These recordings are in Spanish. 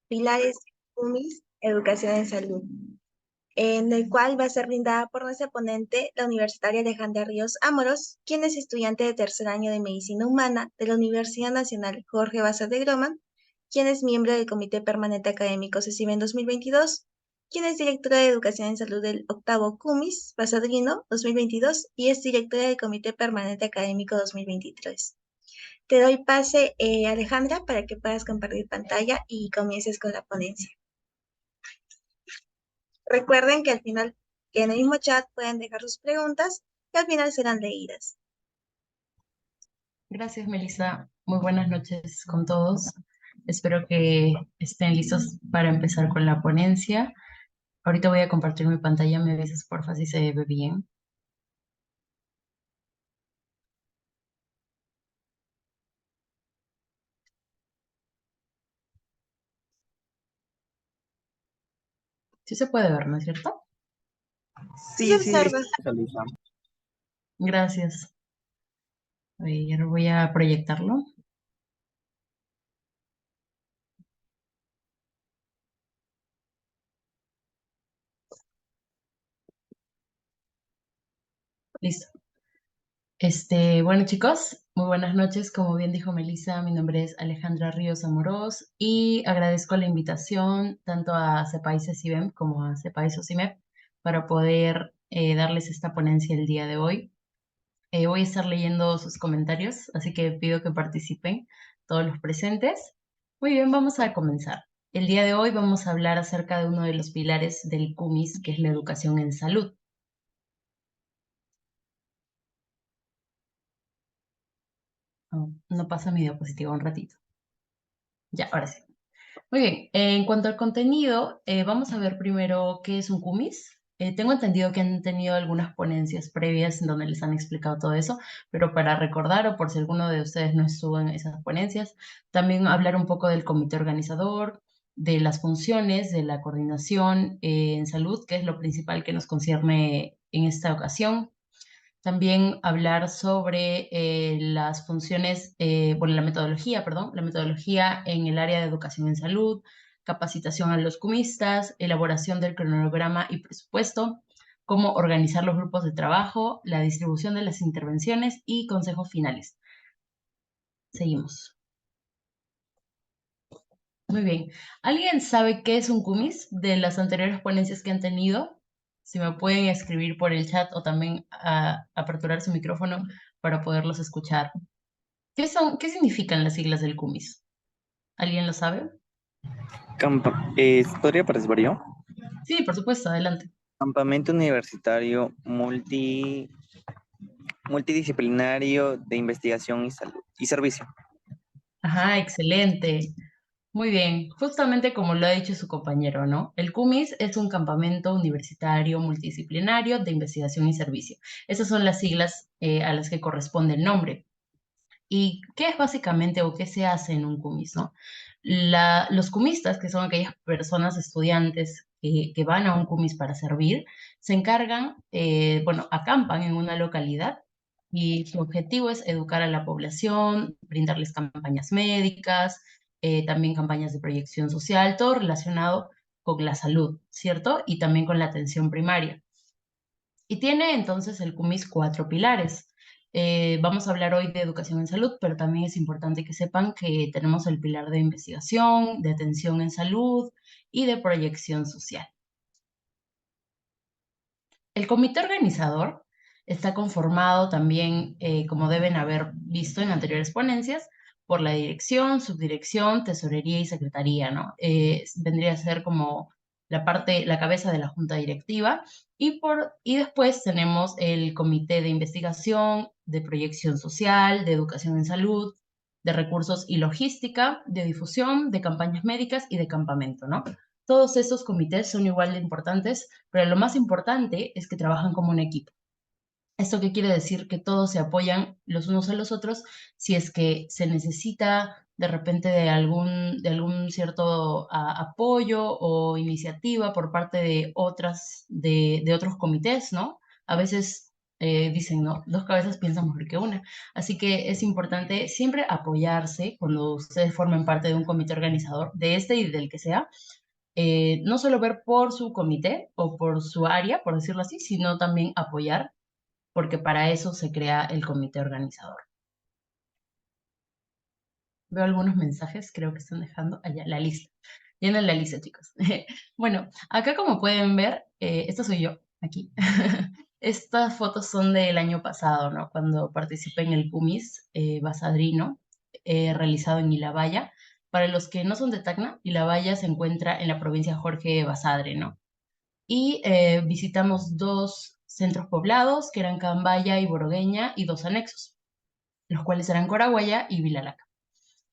Pilares UMIS, Educación en Salud, en el cual va a ser brindada por nuestra ponente, la universitaria Alejandra Ríos Amoros, quien es estudiante de tercer año de Medicina Humana de la Universidad Nacional Jorge Basas de Groma, quien es miembro del Comité Permanente Académico CECIBE 2022, quien es directora de Educación en Salud del octavo CUMIS, Basadrino 2022, y es directora del Comité Permanente Académico 2023. Te doy pase, Alejandra, para que puedas compartir pantalla y comiences con la ponencia. Recuerden que al final, que en el mismo chat pueden dejar sus preguntas y al final serán leídas. Gracias, Melissa. Muy buenas noches con todos. Espero que estén listos para empezar con la ponencia. Ahorita voy a compartir mi pantalla. Me avisas, porfa, si se ve bien. Sí se puede ver, ¿no es cierto? Sí se Sí, sí, observa. Elisa. Gracias. A ver, voy a proyectarlo. Listo. Bueno, chicos, muy buenas noches. Como bien dijo Melissa, mi nombre es Alejandra Ríos Amorós y agradezco la invitación tanto a CEPAI CECIBEM como a CEPAI SOCIMEP para poder darles esta ponencia el día de hoy. Voy a estar leyendo sus comentarios, así que pido que participen todos los presentes. Muy bien, vamos a comenzar. El día de hoy vamos a hablar acerca de uno de los pilares del CUMIS, que es la educación en salud. Oh, no pasa mi diapositiva un ratito. Ya, ahora sí. Muy bien, en cuanto al contenido, vamos a ver primero qué es un CUMIS. Tengo entendido que han tenido algunas ponencias previas en donde les han explicado todo eso, pero para recordar o por si alguno de ustedes no estuvo en esas ponencias, también hablar un poco del comité organizador, de las funciones, de la coordinación en salud, que es lo principal que nos concierne en esta ocasión. También hablar sobre las funciones, bueno, la metodología en el área de educación en salud, capacitación a los cumistas, elaboración del cronograma y presupuesto, cómo organizar los grupos de trabajo, la distribución de las intervenciones y consejos finales. Seguimos. Muy bien. ¿Alguien sabe qué es un cumis de las anteriores ponencias que han tenido? Si me pueden escribir por el chat o también aperturar su micrófono para poderlos escuchar. ¿Qué significan las siglas del CUMIS? ¿Alguien lo sabe? ¿Podría participar yo? Sí, por supuesto, adelante. Campamento Universitario Multidisciplinario de Investigación y Salud y Servicio. Ajá, excelente. Muy bien, justamente como lo ha dicho su compañero, ¿no? El CUMIS es un campamento universitario multidisciplinario de investigación y servicio. Esas son las siglas a las que corresponde el nombre. ¿Y qué es básicamente o qué se hace en un CUMIS, no? Los cumistas, que son aquellas personas, estudiantes que van a un CUMIS para servir, se encargan, bueno, acampan en una localidad y su objetivo es educar a la población, brindarles campañas médicas, también campañas de proyección social, todo relacionado con la salud, ¿cierto? Y también con la atención primaria. Y tiene entonces el CUMIS 4 pilares. Vamos a hablar hoy de educación en salud, pero también es importante que sepan que tenemos el pilar de investigación, de atención en salud y de proyección social. El comité organizador está conformado también, como deben haber visto en anteriores ponencias, por la dirección, subdirección, tesorería y secretaría, ¿no? Vendría a ser como la cabeza de la junta directiva. Y después tenemos el comité de investigación, de proyección social, de educación en salud, de recursos y logística, de difusión, de campañas médicas y de campamento, ¿no? Todos estos comités son igual de importantes, pero lo más importante es que trabajan como un equipo. ¿Esto qué quiere decir? Que todos se apoyan los unos a los otros si es que se necesita de repente de algún cierto apoyo o iniciativa por parte de otros comités, ¿no? A veces dicen, ¿no? Dos cabezas piensan mejor que una. Así que es importante siempre apoyarse cuando ustedes formen parte de un comité organizador, de este y del que sea, no solo ver por su comité o por su área, por decirlo así, sino también apoyar, porque para eso se crea el comité organizador. Veo algunos mensajes, creo que están dejando allá la lista. Llenen la lista, chicos. Bueno, acá como pueden ver, esta soy yo, aquí. Estas fotos son del año pasado, ¿no? Cuando participé en el Cumis Basadrino, realizado en Ilabaya. Para los que no son de Tacna, Ilabaya se encuentra en la provincia Jorge Basadre, ¿no? Y visitamos dos centros poblados, que eran Cambaya y Borogueña, y dos anexos, los cuales eran Coraguaya y Vilalaca.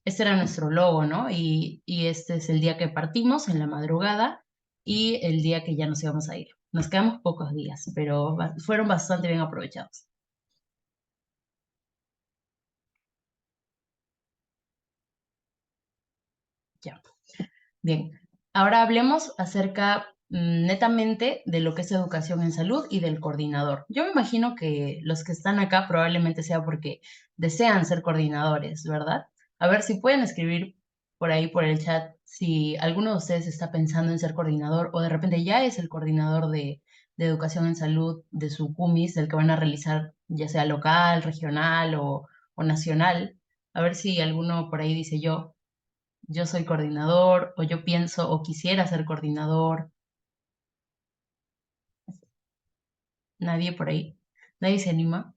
Este era nuestro logo, ¿no? Y este es el día que partimos, en la madrugada, y el día que ya nos íbamos a ir. Nos quedamos pocos días, pero fueron bastante bien aprovechados. Ya. Bien, ahora hablemos acerca netamente de lo que es educación en salud y del coordinador. Yo me imagino que los que están acá probablemente sea porque desean ser coordinadores, ¿verdad? A ver si pueden escribir por ahí, por el chat, si alguno de ustedes está pensando en ser coordinador o de repente ya es el coordinador de educación en salud de su CUMIS, del que van a realizar, ya sea local, regional o nacional. A ver si alguno por ahí dice yo soy coordinador o yo pienso o quisiera ser coordinador. Nadie por ahí, nadie se anima.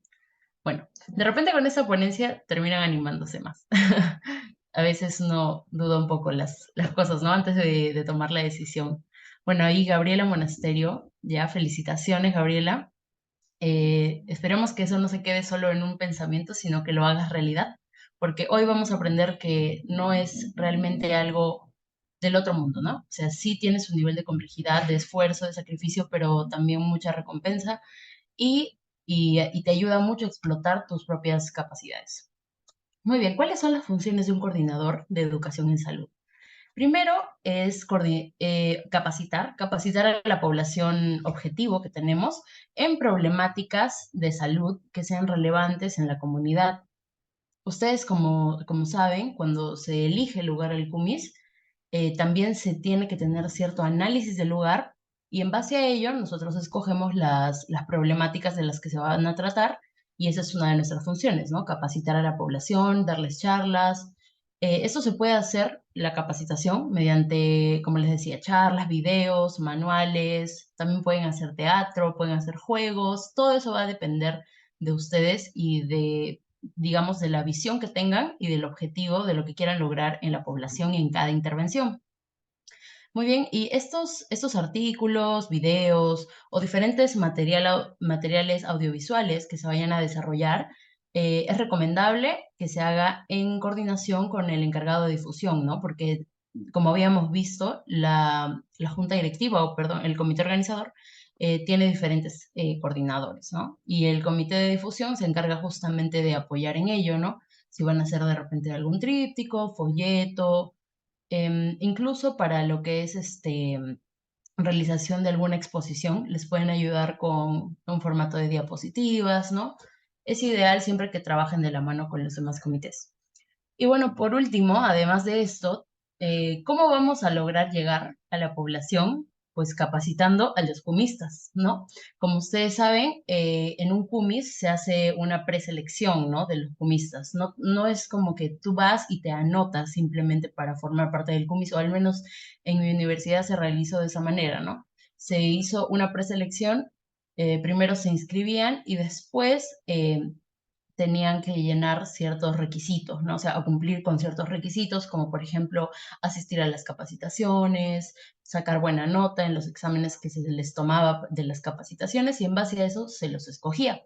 Bueno, de repente con esta ponencia terminan animándose más. A veces uno duda un poco las cosas, ¿no? Antes de tomar la decisión. Bueno, ahí Gabriela Monasterio, ya felicitaciones, Gabriela. Esperemos que eso no se quede solo en un pensamiento, sino que lo hagas realidad, porque hoy vamos a aprender que no es realmente algo del otro mundo, ¿no? O sea, sí tiene su nivel de complejidad, de esfuerzo, de sacrificio, pero también mucha recompensa y te ayuda mucho a explotar tus propias capacidades. Muy bien, ¿cuáles son las funciones de un coordinador de educación en salud? Primero es capacitar a la población objetivo que tenemos en problemáticas de salud que sean relevantes en la comunidad. Ustedes, como saben, cuando se elige el lugar al CUMIS, también se tiene que tener cierto análisis del lugar y en base a ello nosotros escogemos las problemáticas de las que se van a tratar y esa es una de nuestras funciones, ¿no? Capacitar a la población, darles charlas. Eso se puede hacer, la capacitación, mediante, como les decía, charlas, videos, manuales, también pueden hacer teatro, pueden hacer juegos, todo eso va a depender de ustedes y de, digamos, de la visión que tengan y del objetivo de lo que quieran lograr en la población y en cada intervención. Muy bien, y estos artículos, videos o diferentes materiales audiovisuales que se vayan a desarrollar, es recomendable que se haga en coordinación con el encargado de difusión, ¿no? Porque, como habíamos visto, la junta directiva, o perdón, el comité organizador, tiene diferentes coordinadores, ¿no? Y el comité de difusión se encarga justamente de apoyar en ello, ¿no? Si van a hacer de repente algún tríptico, folleto, incluso para lo que es realización de alguna exposición, les pueden ayudar con un formato de diapositivas, ¿no? Es ideal siempre que trabajen de la mano con los demás comités. Y bueno, por último, además de esto, ¿cómo vamos a lograr llegar a la población? Pues capacitando a los cumistas, ¿no? Como ustedes saben, en un cumis se hace una preselección, ¿no? De los cumistas. No, no es como que tú vas y te anotas simplemente para formar parte del cumis, o al menos en mi universidad se realizó de esa manera, ¿no? Se hizo una preselección, primero se inscribían y después tenían que llenar ciertos requisitos, ¿no? O sea, a cumplir con ciertos requisitos, como por ejemplo asistir a las capacitaciones, sacar buena nota en los exámenes que se les tomaba de las capacitaciones y en base a eso se los escogía.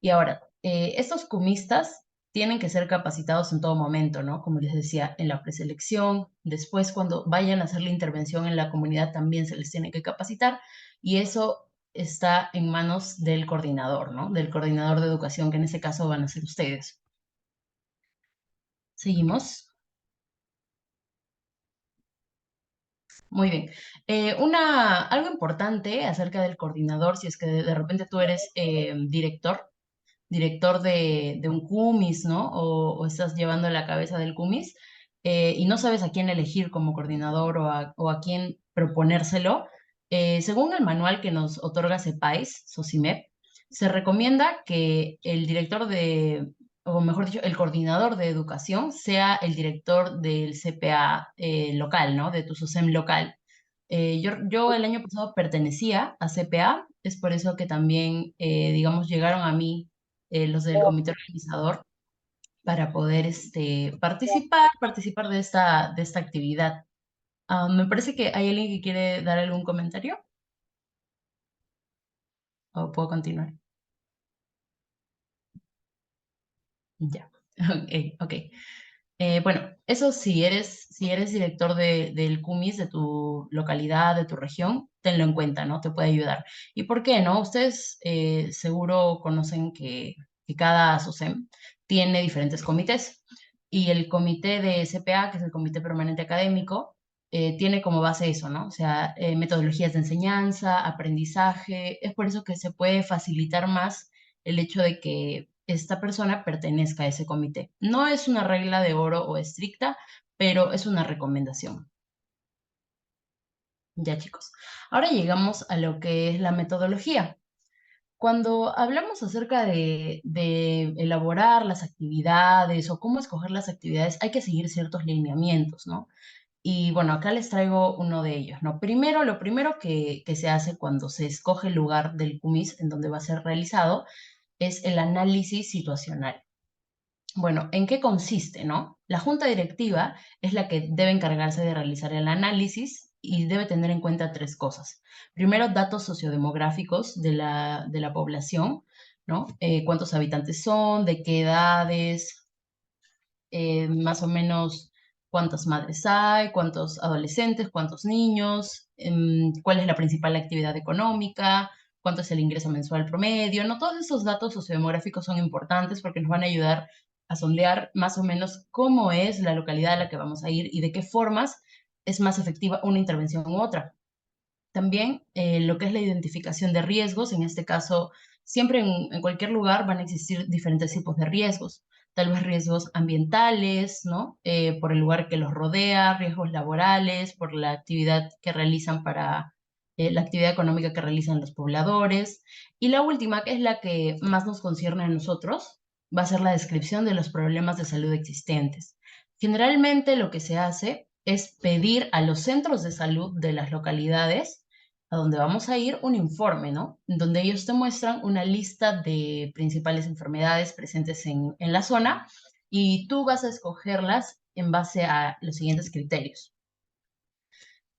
Y ahora, estos cumistas tienen que ser capacitados en todo momento, ¿no? Como les decía, en la preselección, después cuando vayan a hacer la intervención en la comunidad también se les tiene que capacitar y eso está en manos del coordinador, ¿no? Del coordinador de educación, que en ese caso van a ser ustedes. Seguimos. Muy bien. Algo importante acerca del coordinador, si es que de repente tú eres director de un CUMIS, ¿no? O estás llevando la cabeza del CUMIS y no sabes a quién elegir como coordinador o a quién proponérselo, según el manual que nos otorga CEPAIS, SOCIMEP, se recomienda que el director o mejor dicho, el coordinador de educación sea el director del CPA local, ¿no? De tu SOCEM local. Yo el año pasado pertenecía a CPA, es por eso que también, digamos, llegaron a mí los del comité organizador para poder participar de esta actividad. Me parece que hay alguien que quiere dar algún comentario o puedo continuar. Ya, ok. Bueno, eso si eres director del CUMIS de tu localidad, de tu región, tenlo en cuenta, ¿no? Te puede ayudar. ¿Y por qué, no? Ustedes seguro conocen que cada SOCEM tiene diferentes comités y el comité de CPA, que es el Comité Permanente Académico, tiene como base eso, ¿no? O sea, metodologías de enseñanza, aprendizaje. Es por eso que se puede facilitar más el hecho de que esta persona pertenezca a ese comité. No es una regla de oro o estricta, pero es una recomendación. Ya, chicos. Ahora llegamos a lo que es la metodología. Cuando hablamos acerca de elaborar las actividades o cómo escoger las actividades, hay que seguir ciertos lineamientos, ¿no? Y bueno, acá les traigo uno de ellos, ¿no? Primero, lo primero que se hace cuando se escoge el lugar del CUMIS en donde va a ser realizado es el análisis situacional. Bueno, ¿en qué consiste, no? La junta directiva es la que debe encargarse de realizar el análisis y debe tener en cuenta tres cosas. Primero, datos sociodemográficos de la población, ¿no? ¿Cuántos habitantes son? ¿De qué edades? Más o menos cuántas madres hay, cuántos adolescentes, cuántos niños, cuál es la principal actividad económica, cuánto es el ingreso mensual promedio, ¿no? Todos esos datos sociodemográficos son importantes porque nos van a ayudar a sondear más o menos cómo es la localidad a la que vamos a ir y de qué formas es más efectiva una intervención u otra. También lo que es la identificación de riesgos, en este caso, siempre en cualquier lugar van a existir diferentes tipos de riesgos. Tal vez riesgos ambientales, ¿no? Por el lugar que los rodea, riesgos laborales, por la actividad que realizan la actividad económica que realizan los pobladores. Y la última, que es la que más nos concierne a nosotros, va a ser la descripción de los problemas de salud existentes. Generalmente lo que se hace es pedir a los centros de salud de las localidades a donde vamos a ir un informe, ¿no? Donde ellos te muestran una lista de principales enfermedades presentes en la zona y tú vas a escogerlas en base a los siguientes criterios.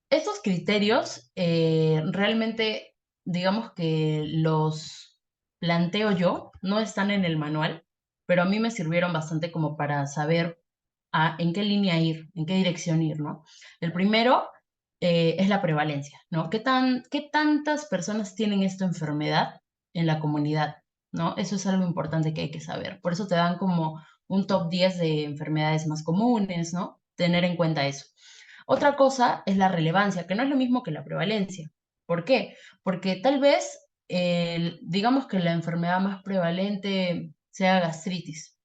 Estos criterios realmente, digamos que los planteo yo, no están en el manual, pero a mí me sirvieron bastante como para saber en qué línea ir, en qué dirección ir, ¿no? El primero es la prevalencia, ¿no? ¿Qué tantas personas tienen esta enfermedad en la comunidad, ¿no? Eso es algo importante que hay que saber. Por eso te dan como un top 10 de enfermedades más comunes, ¿no? Tener en cuenta eso. Otra cosa es la relevancia, que no es lo mismo que la prevalencia. ¿Por qué? Porque tal vez, digamos que la enfermedad más prevalente sea gastritis,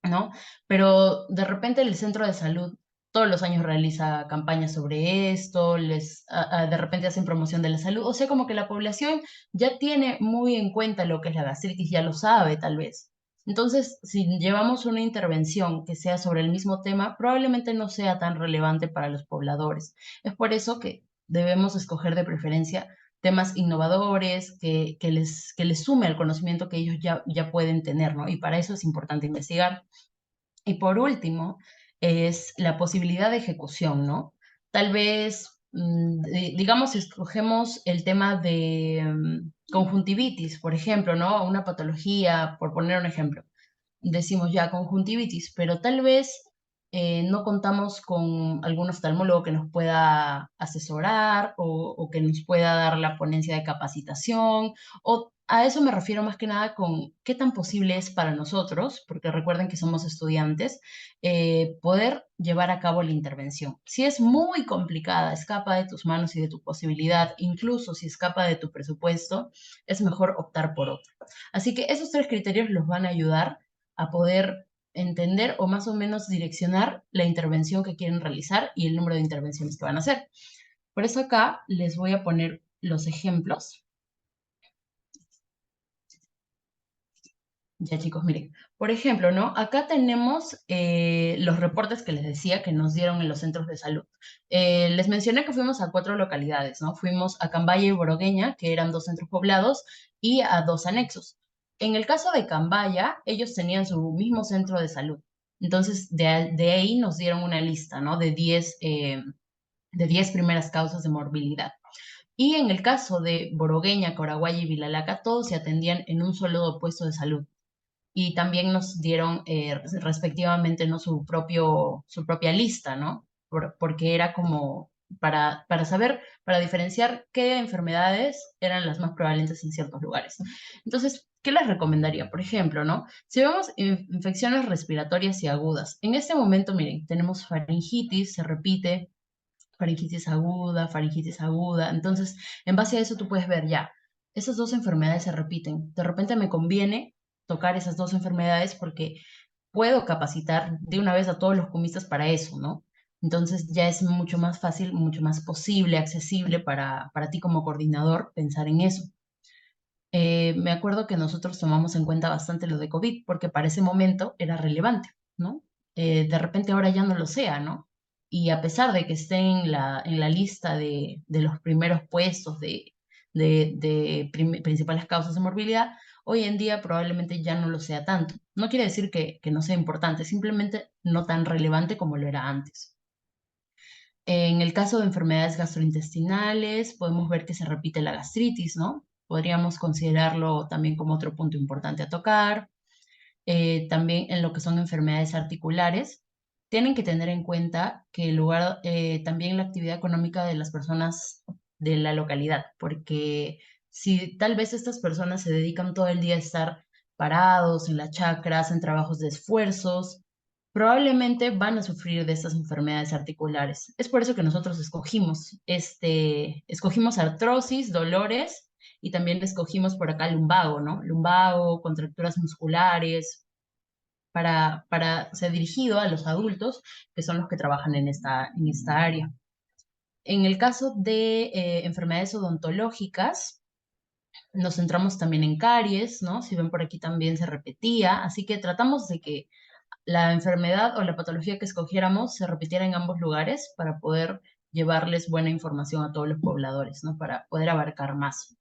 ¿no? Pero de repente el centro de salud todos los años realiza campañas sobre esto, de repente hacen promoción de la salud, o sea, como que la población ya tiene muy en cuenta lo que es la gastritis, ya lo sabe tal vez. Entonces, si llevamos una intervención que sea sobre el mismo tema, probablemente no sea tan relevante para los pobladores. Es por eso que debemos escoger de preferencia temas innovadores que les sume al conocimiento que ellos ya pueden tener, ¿no? Y para eso es importante investigar. Y por último, es la posibilidad de ejecución, ¿no? Tal vez, digamos, si escogemos el tema de conjuntivitis, por ejemplo, ¿no? Una patología, por poner un ejemplo. Decimos ya conjuntivitis, pero tal vez no contamos con algún oftalmólogo que nos pueda asesorar o que nos pueda dar la ponencia de capacitación, o a eso me refiero más que nada con qué tan posible es para nosotros, porque recuerden que somos estudiantes, poder llevar a cabo la intervención. Si es muy complicada, escapa de tus manos y de tu posibilidad, incluso si escapa de tu presupuesto, es mejor optar por otro. Así que esos tres criterios los van a ayudar a poder entender o más o menos direccionar la intervención que quieren realizar y el número de intervenciones que van a hacer. Por eso acá les voy a poner los ejemplos. Ya chicos, miren, por ejemplo, ¿no? Acá tenemos los reportes que les decía que nos dieron en los centros de salud. Les mencioné que fuimos a 4 localidades, ¿no? Fuimos a Cambaya y Borogueña, que eran 2 centros poblados, y a 2 anexos. En el caso de Cambaya, ellos tenían su mismo centro de salud. Entonces, de ahí nos dieron una lista, ¿no? De 10 primeras causas de morbilidad. Y en el caso de Borogueña, Coraguaya y Vilalaca, todos se atendían en un solo puesto de salud y también nos dieron respectivamente ¿no? su propia lista, ¿no? Porque era como para saber, para diferenciar qué enfermedades eran las más prevalentes en ciertos lugares. Entonces, ¿qué les recomendaría? Por ejemplo, ¿no? Si vemos infecciones respiratorias y agudas, en este momento, miren, tenemos faringitis, se repite, faringitis aguda. Entonces, en base a eso tú puedes ver ya, esas dos enfermedades se repiten. De repente me conviene tocar esas dos enfermedades porque puedo capacitar de una vez a todos los cumistas para eso, ¿no? Entonces ya es mucho más fácil, mucho más posible, accesible para ti como coordinador pensar en eso. Me acuerdo que nosotros tomamos en cuenta bastante lo de COVID porque para ese momento era relevante, ¿no? De repente ahora ya no lo sea, ¿no? Y a pesar de que esté en la lista de los primeros puestos de principales causas de morbilidad, hoy en día probablemente ya no lo sea tanto. No quiere decir que no sea importante, simplemente no tan relevante como lo era antes. En el caso de enfermedades gastrointestinales, podemos ver que se repite la gastritis, ¿no? Podríamos considerarlo también como otro punto importante a tocar. También en lo que son enfermedades articulares, tienen que tener en cuenta que el lugar, también la actividad económica de las personas de la localidad, porque si tal vez estas personas se dedican todo el día a estar parados en las chacras, en trabajos de esfuerzos, probablemente van a sufrir de estas enfermedades articulares. Es por eso que nosotros escogimos artrosis, dolores y también escogimos por acá lumbago, ¿no? Lumbago, contracturas musculares, para ser dirigido a los adultos, que son los que trabajan en esta área. En el caso de enfermedades odontológicas, nos centramos también en caries, ¿no? Si ven por aquí también se repetía, así que tratamos de que la enfermedad o la patología que escogiéramos se repitiera en ambos lugares para poder llevarles buena información a todos los pobladores, ¿no? Para poder abarcar más.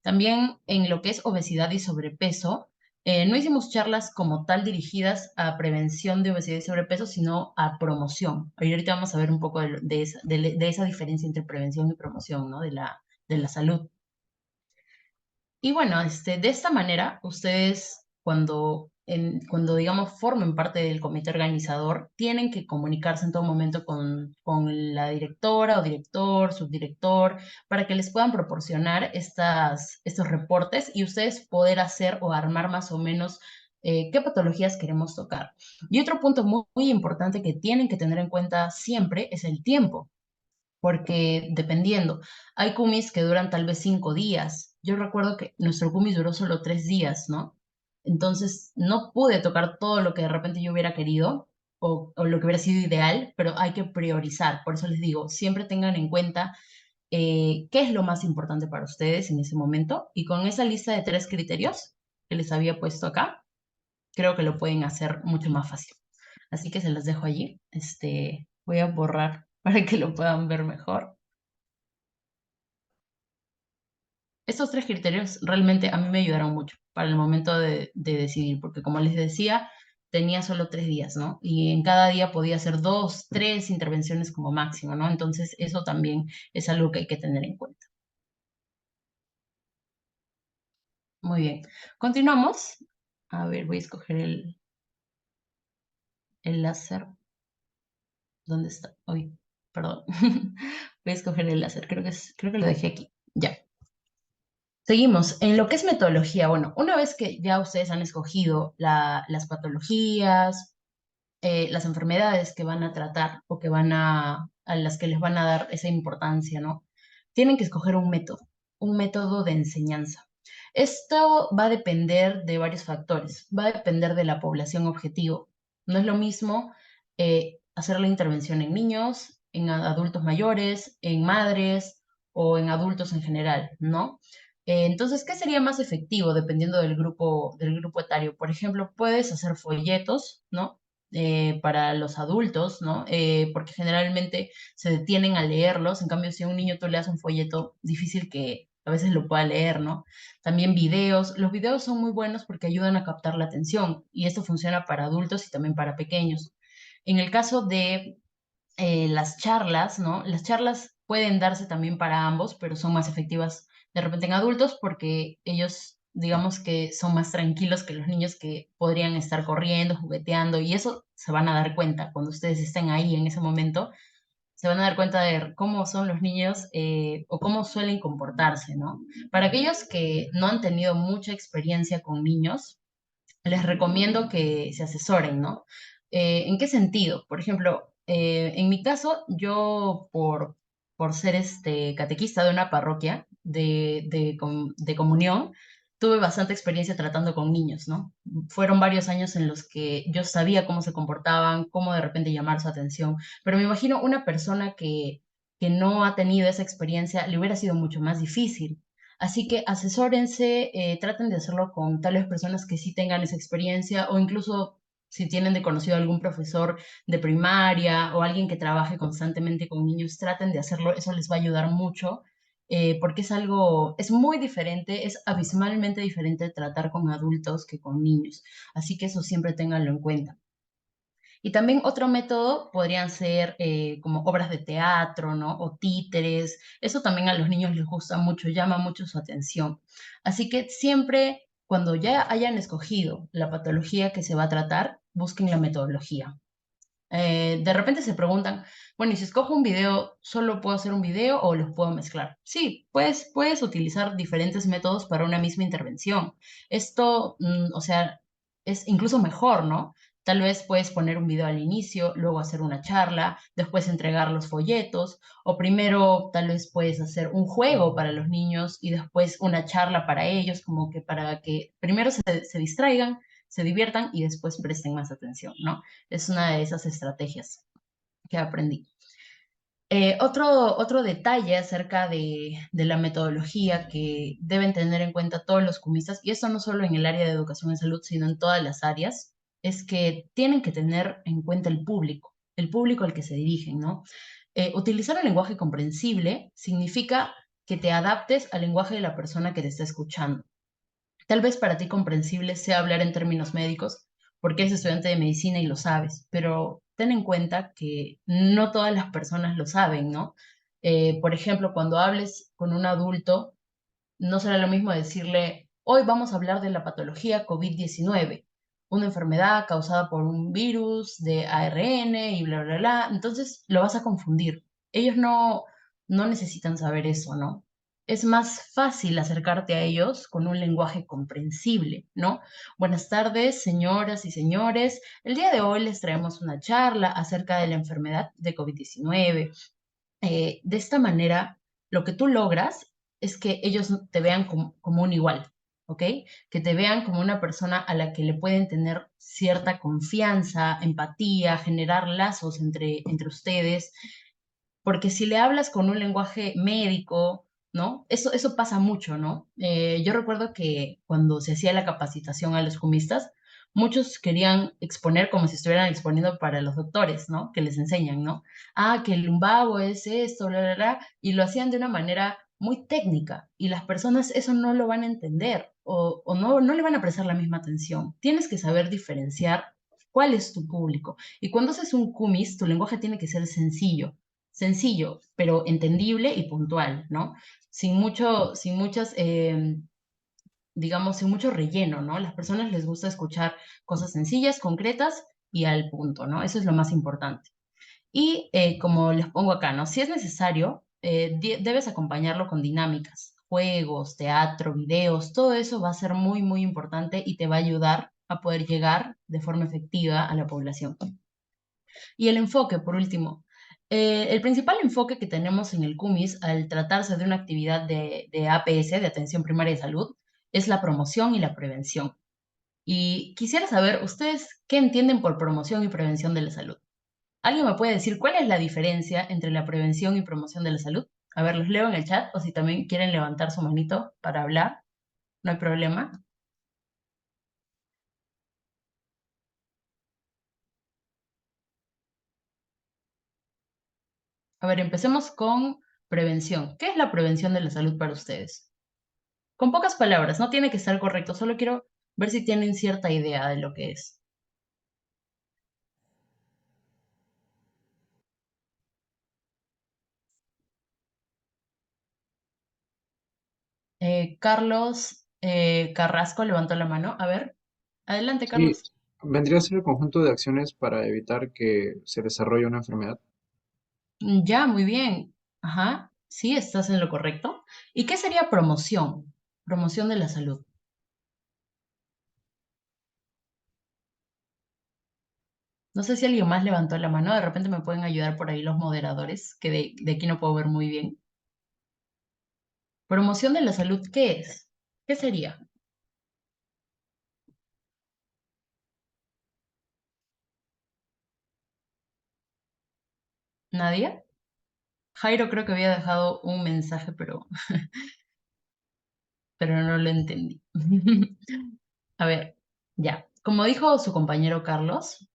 También en lo que es obesidad y sobrepeso, no hicimos charlas como tal dirigidas a prevención de obesidad y sobrepeso, sino a promoción. Y ahorita vamos a ver un poco de esa diferencia entre prevención y promoción, ¿no? De la salud. Y bueno, de esta manera, ustedes cuando, digamos, formen parte del comité organizador, tienen que comunicarse en todo momento con la directora o director, subdirector, para que les puedan proporcionar estos reportes y ustedes poder hacer o armar más o menos qué patologías queremos tocar. Y otro punto muy importante que tienen que tener en cuenta siempre es el tiempo porque dependiendo, hay cumis que duran tal vez 5 días. Yo recuerdo que nuestro cumis duró solo 3 días, ¿no? Entonces no pude tocar todo lo que de repente yo hubiera querido o lo que hubiera sido ideal, pero hay que priorizar. Por eso les digo, siempre tengan en cuenta qué es lo más importante para ustedes en ese momento y con esa lista de 3 criterios que les había puesto acá, creo que lo pueden hacer mucho más fácil. Así que se los dejo allí. Voy a borrar para que lo puedan ver mejor. Estos 3 criterios realmente a mí me ayudaron mucho para el momento de decidir, porque como les decía, tenía solo 3 días, ¿no? Y en cada día podía hacer 2, 3 intervenciones como máximo, ¿no? Entonces eso también es algo que hay que tener en cuenta. Muy bien. Continuamos. A ver, voy a escoger el láser. ¿Dónde está? Uy, perdón. Voy a escoger el láser. Creo que lo dejé aquí. Ya. Seguimos. En lo que es metodología, bueno, una vez que ya ustedes han escogido las patologías, las enfermedades que van a tratar o a las que les van a dar esa importancia, ¿no? Tienen que escoger un método de enseñanza. Esto va a depender de varios factores, va a depender de la población objetivo. No es lo mismo hacer la intervención en niños, en adultos mayores, en madres o en adultos en general, ¿no? Entonces, ¿qué sería más efectivo dependiendo del grupo etario? Por ejemplo, puedes hacer folletos, ¿no? Para los adultos, ¿no? Porque generalmente se detienen a leerlos, en cambio si a un niño tú le das un folleto, difícil que a veces lo pueda leer, ¿no? También videos, los videos son muy buenos porque ayudan a captar la atención y esto funciona para adultos y también para pequeños. En el caso de las charlas, ¿no? Las charlas pueden darse también para ambos, pero son más efectivas de repente en adultos porque ellos, digamos que son más tranquilos que los niños que podrían estar corriendo, jugueteando, y eso se van a dar cuenta cuando ustedes estén ahí en ese momento, se van a dar cuenta de cómo son los niños o cómo suelen comportarse, ¿no? Para aquellos que no han tenido mucha experiencia con niños, les recomiendo que se asesoren, ¿no? ¿En qué sentido? Por ejemplo, en mi caso, yo por ser catequista de una parroquia de comunión, tuve bastante experiencia tratando con niños, ¿no? Fueron varios años en los que yo sabía cómo se comportaban, cómo de repente llamar su atención, pero me imagino una persona que no ha tenido esa experiencia, le hubiera sido mucho más difícil. Así que asesórense, traten de hacerlo con tales personas que sí tengan esa experiencia o incluso si tienen de conocido algún profesor de primaria o alguien que trabaje constantemente con niños, traten de hacerlo, eso les va a ayudar mucho porque es muy diferente, es abismalmente diferente tratar con adultos que con niños. Así que eso siempre ténganlo en cuenta. Y también otro método podrían ser como obras de teatro, ¿no? O títeres. Eso también a los niños les gusta mucho, llama mucho su atención. Así que siempre, cuando ya hayan escogido la patología que se va a tratar, busquen la metodología. De repente se preguntan, bueno, y si escojo un video, ¿solo puedo hacer un video o los puedo mezclar? Sí, puedes utilizar diferentes métodos para una misma intervención. Esto, o sea, es incluso mejor, ¿no? Tal vez puedes poner un video al inicio, luego hacer una charla, después entregar los folletos, o primero tal vez puedes hacer un juego para los niños y después una charla para ellos, como que para que primero se distraigan, se diviertan y después presten más atención, ¿no? Es una de esas estrategias que aprendí. Otro detalle acerca de la metodología que deben tener en cuenta todos los cumistas, y esto no solo en el área de educación en salud, sino en todas las áreas, es que tienen que tener en cuenta el público al que se dirigen, ¿no? Utilizar un lenguaje comprensible significa que te adaptes al lenguaje de la persona que te está escuchando. Tal vez para ti comprensible sea hablar en términos médicos, porque eres estudiante de medicina y lo sabes, pero ten en cuenta que no todas las personas lo saben, ¿no? Por ejemplo, cuando hables con un adulto, no será lo mismo decirle, hoy vamos a hablar de la patología COVID-19, una enfermedad causada por un virus de ARN y bla, bla, bla. Entonces lo vas a confundir. Ellos no necesitan saber eso, ¿no? Es más fácil acercarte a ellos con un lenguaje comprensible, ¿no? Buenas tardes, señoras y señores. El día de hoy les traemos una charla acerca de la enfermedad de COVID-19. De esta manera, lo que tú logras es que ellos te vean como un igual, ¿ok? Que te vean como una persona a la que le pueden tener cierta confianza, empatía, generar lazos entre ustedes, porque si le hablas con un lenguaje médico, ¿no? Eso pasa mucho, ¿no? Yo recuerdo que cuando se hacía la capacitación a los jumistas, muchos querían exponer como si estuvieran exponiendo para los doctores, ¿no? Que les enseñan, ¿no? Ah, que el lumbago es esto, bla, bla, bla, y lo hacían de una manera muy técnica y las personas eso no lo van a entender o no le van a prestar la misma atención. Tienes que saber diferenciar cuál es tu público. Y cuando haces un cumis, tu lenguaje tiene que ser sencillo, pero entendible y puntual, ¿no? Sin muchas, digamos, sin mucho relleno, ¿no? Las personas les gusta escuchar cosas sencillas, concretas y al punto, ¿no? Eso es lo más importante. Y como les pongo acá, ¿no? Si es necesario, debes acompañarlo con dinámicas, juegos, teatro, videos, todo eso va a ser muy, muy importante y te va a ayudar a poder llegar de forma efectiva a la población. Y el enfoque, por último. El principal enfoque que tenemos en el CUMIS al tratarse de una actividad de APS, de atención primaria de salud, es la promoción y la prevención. Y quisiera saber, ¿ustedes qué entienden por promoción y prevención de la salud? ¿Alguien me puede decir cuál es la diferencia entre la prevención y promoción de la salud? A ver, los leo en el chat o si también quieren levantar su manito para hablar, no hay problema. A ver, empecemos con prevención. ¿Qué es la prevención de la salud para ustedes? Con pocas palabras, no tiene que estar correcto, solo quiero ver si tienen cierta idea de lo que es. Carlos Carrasco levantó la mano. A ver, adelante, Sí, Carlos. vendría a ser el conjunto de acciones para evitar que se desarrolle una enfermedad. Ya, muy bien. Ajá, sí, estás en lo correcto. ¿Y qué sería promoción? Promoción de la salud. No sé si alguien más levantó la mano, de repente me pueden ayudar por ahí los moderadores, que de aquí no puedo ver muy bien. Promoción de la salud, ¿qué es? ¿Qué sería? ¿Nadie? Jairo creo que había dejado un mensaje, pero no lo entendí. A ver, ya. Como dijo su compañero Carlos,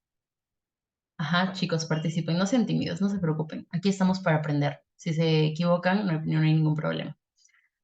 ajá, chicos, participen, no sean tímidos, no se preocupen. Aquí estamos para aprender. Si se equivocan, no hay ningún problema.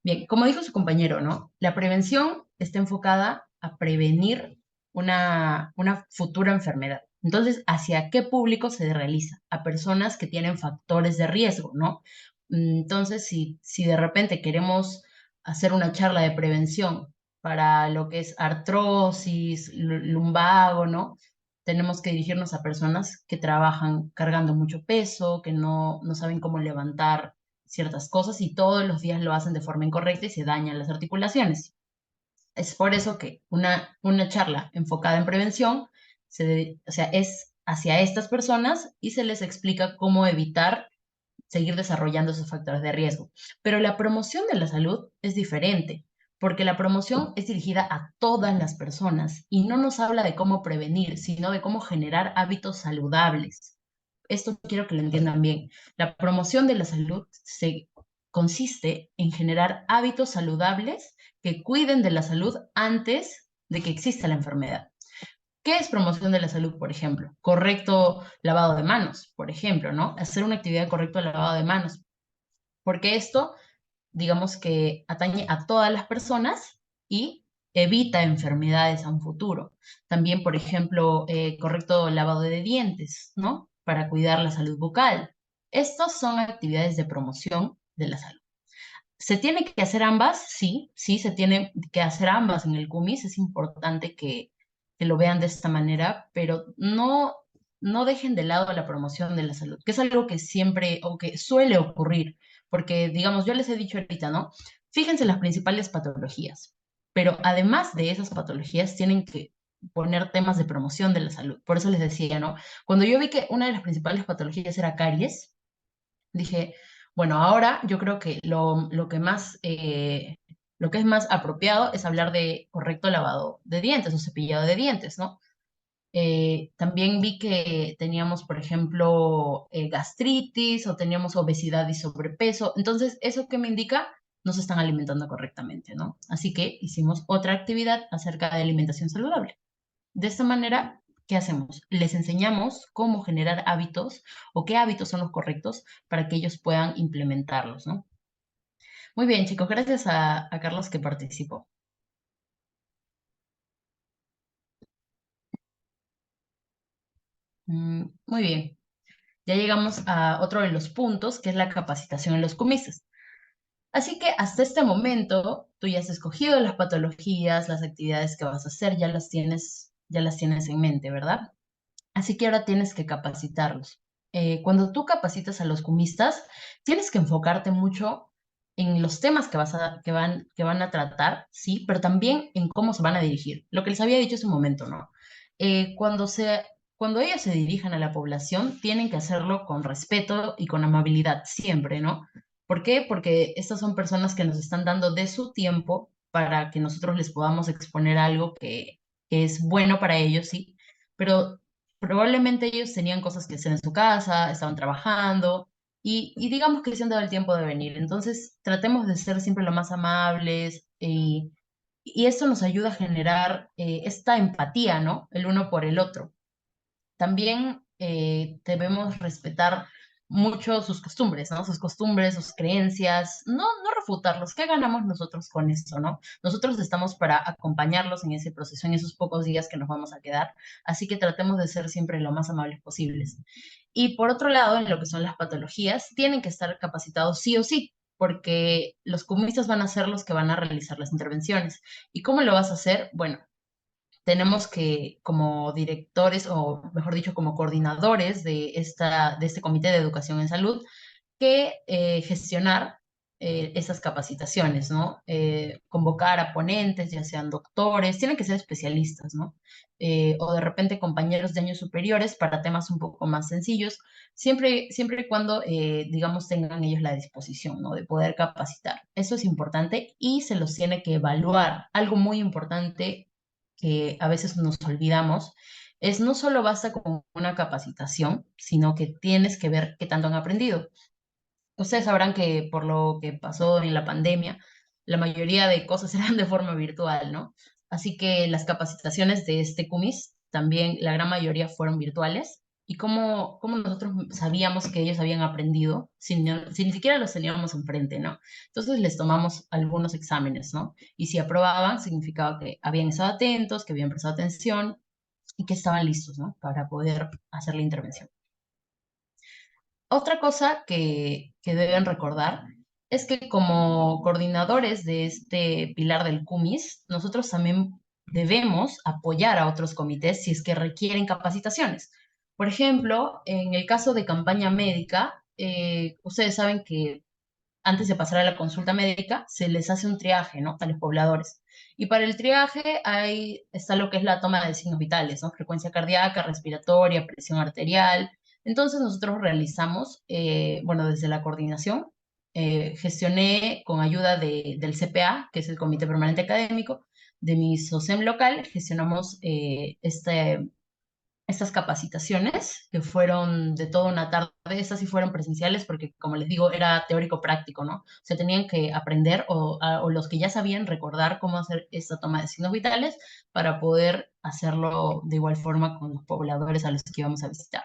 Bien, como dijo su compañero, ¿no? La prevención está enfocada a prevenir una futura enfermedad. Entonces, ¿hacia qué público se realiza? A personas que tienen factores de riesgo, ¿no? Entonces, si de repente queremos hacer una charla de prevención para lo que es artrosis, lumbago, ¿no? Tenemos que dirigirnos a personas que trabajan cargando mucho peso, que no saben cómo levantar ciertas cosas y todos los días lo hacen de forma incorrecta y se dañan las articulaciones. Es por eso que una charla enfocada en prevención o sea, es hacia estas personas y se les explica cómo evitar seguir desarrollando esos factores de riesgo. Pero la promoción de la salud es diferente, porque la promoción es dirigida a todas las personas y no nos habla de cómo prevenir, sino de cómo generar hábitos saludables. Esto quiero que lo entiendan bien. La promoción de la salud consiste en generar hábitos saludables que cuiden de la salud antes de que exista la enfermedad. ¿Qué es promoción de la salud, por ejemplo? Correcto lavado de manos, por ejemplo, ¿no? Hacer una actividad correcta de lavado de manos, porque esto, digamos que atañe a todas las personas y evita enfermedades a un futuro. También, por ejemplo, correcto lavado de dientes, ¿no? Para cuidar la salud bucal. Estos son actividades de promoción de la salud. ¿Se tiene que hacer ambas? Sí, sí, se tiene que hacer ambas en el CUMIS. Es importante que lo vean de esta manera, pero no dejen de lado la promoción de la salud, que es algo que siempre o que suele ocurrir, porque, digamos, yo les he dicho ahorita, ¿no? Fíjense las principales patologías, pero además de esas patologías tienen que poner temas de promoción de la salud. Por eso les decía, ¿no? Cuando yo vi que una de las principales patologías era caries, dije, bueno, ahora yo creo que lo que es más apropiado es hablar de correcto lavado de dientes o cepillado de dientes, ¿no? También vi que teníamos, por ejemplo, gastritis o teníamos obesidad y sobrepeso. Entonces, ¿eso qué me indica? No se están alimentando correctamente, ¿no? Así que hicimos otra actividad acerca de alimentación saludable. De esta manera, ¿qué hacemos? Les enseñamos cómo generar hábitos o qué hábitos son los correctos para que ellos puedan implementarlos, ¿no? Muy bien, chicos, gracias a Carlos que participó. Muy bien, ya llegamos a otro de los puntos, que es la capacitación en los comités. Así que hasta este momento, tú ya has escogido las patologías, las actividades que vas a hacer, ya las tienes en mente, ¿verdad? Así que ahora tienes que capacitarlos. Cuando tú capacitas a los cumistas, tienes que enfocarte mucho en los temas que van a tratar, sí, pero también en cómo se van a dirigir. Lo que les había dicho hace un momento, ¿no? Eh, cuando se, cuando ellos se dirijan a la población, tienen que hacerlo con respeto y con amabilidad, siempre, ¿no? ¿Por qué? Porque estas son personas que nos están dando de su tiempo para que nosotros les podamos exponer algo que es bueno para ellos, sí, pero probablemente ellos tenían cosas que hacer en su casa, estaban trabajando y digamos que se han dado el tiempo de venir. Entonces, tratemos de ser siempre lo más amables y esto nos ayuda a generar esta empatía, ¿no? El uno por el otro. También debemos respetar mucho sus costumbres, ¿no? Sus costumbres, sus creencias, no refutarlos. ¿Qué ganamos nosotros con esto, no? Nosotros estamos para acompañarlos en ese proceso, en esos pocos días que nos vamos a quedar, así que tratemos de ser siempre lo más amables posibles. Y por otro lado, en lo que son las patologías, tienen que estar capacitados sí o sí, porque los comunistas van a ser los que van a realizar las intervenciones. ¿Y cómo lo vas a hacer? Bueno, tenemos que, como directores, o mejor dicho, como coordinadores de este Comité de Educación en Salud, que gestionar esas capacitaciones, ¿no? Convocar a ponentes, ya sean doctores, tienen que ser especialistas, ¿no? O de repente compañeros de años superiores para temas un poco más sencillos, siempre y cuando, digamos, tengan ellos la disposición, ¿no? De poder capacitar. Eso es importante y se los tiene que evaluar. Algo muy importante que a veces nos olvidamos es no solo basta con una capacitación, sino que tienes que ver qué tanto han aprendido. Ustedes sabrán que por lo que pasó en la pandemia, la mayoría de cosas eran de forma virtual, ¿no? Así que las capacitaciones de este CUMIS también, la gran mayoría fueron virtuales. ¿Y cómo nosotros sabíamos que ellos habían aprendido si ni siquiera los teníamos enfrente, ¿no? Entonces les tomamos algunos exámenes, ¿no? Y si aprobaban, significaba que habían estado atentos, que habían prestado atención y que estaban listos, ¿no? Para poder hacer la intervención. Otra cosa que deben recordar es que como coordinadores de este pilar del CUMIS, nosotros también debemos apoyar a otros comités si es que requieren capacitaciones. Por ejemplo, en el caso de campaña médica, ustedes saben que antes de pasar a la consulta médica se les hace un triaje, ¿no? A los pobladores. Y para el triaje está lo que es la toma de signos vitales, ¿no? Frecuencia cardíaca, respiratoria, presión arterial. Entonces nosotros realizamos, bueno, desde la coordinación, gestioné con ayuda del CPA, que es el Comité Permanente Académico, de mi SOCEM local, gestionamos estas capacitaciones que fueron de toda una tarde, estas sí fueron presenciales porque, como les digo, era teórico práctico, ¿no? Se tenían que aprender o los que ya sabían recordar cómo hacer esta toma de signos vitales para poder hacerlo de igual forma con los pobladores a los que íbamos a visitar.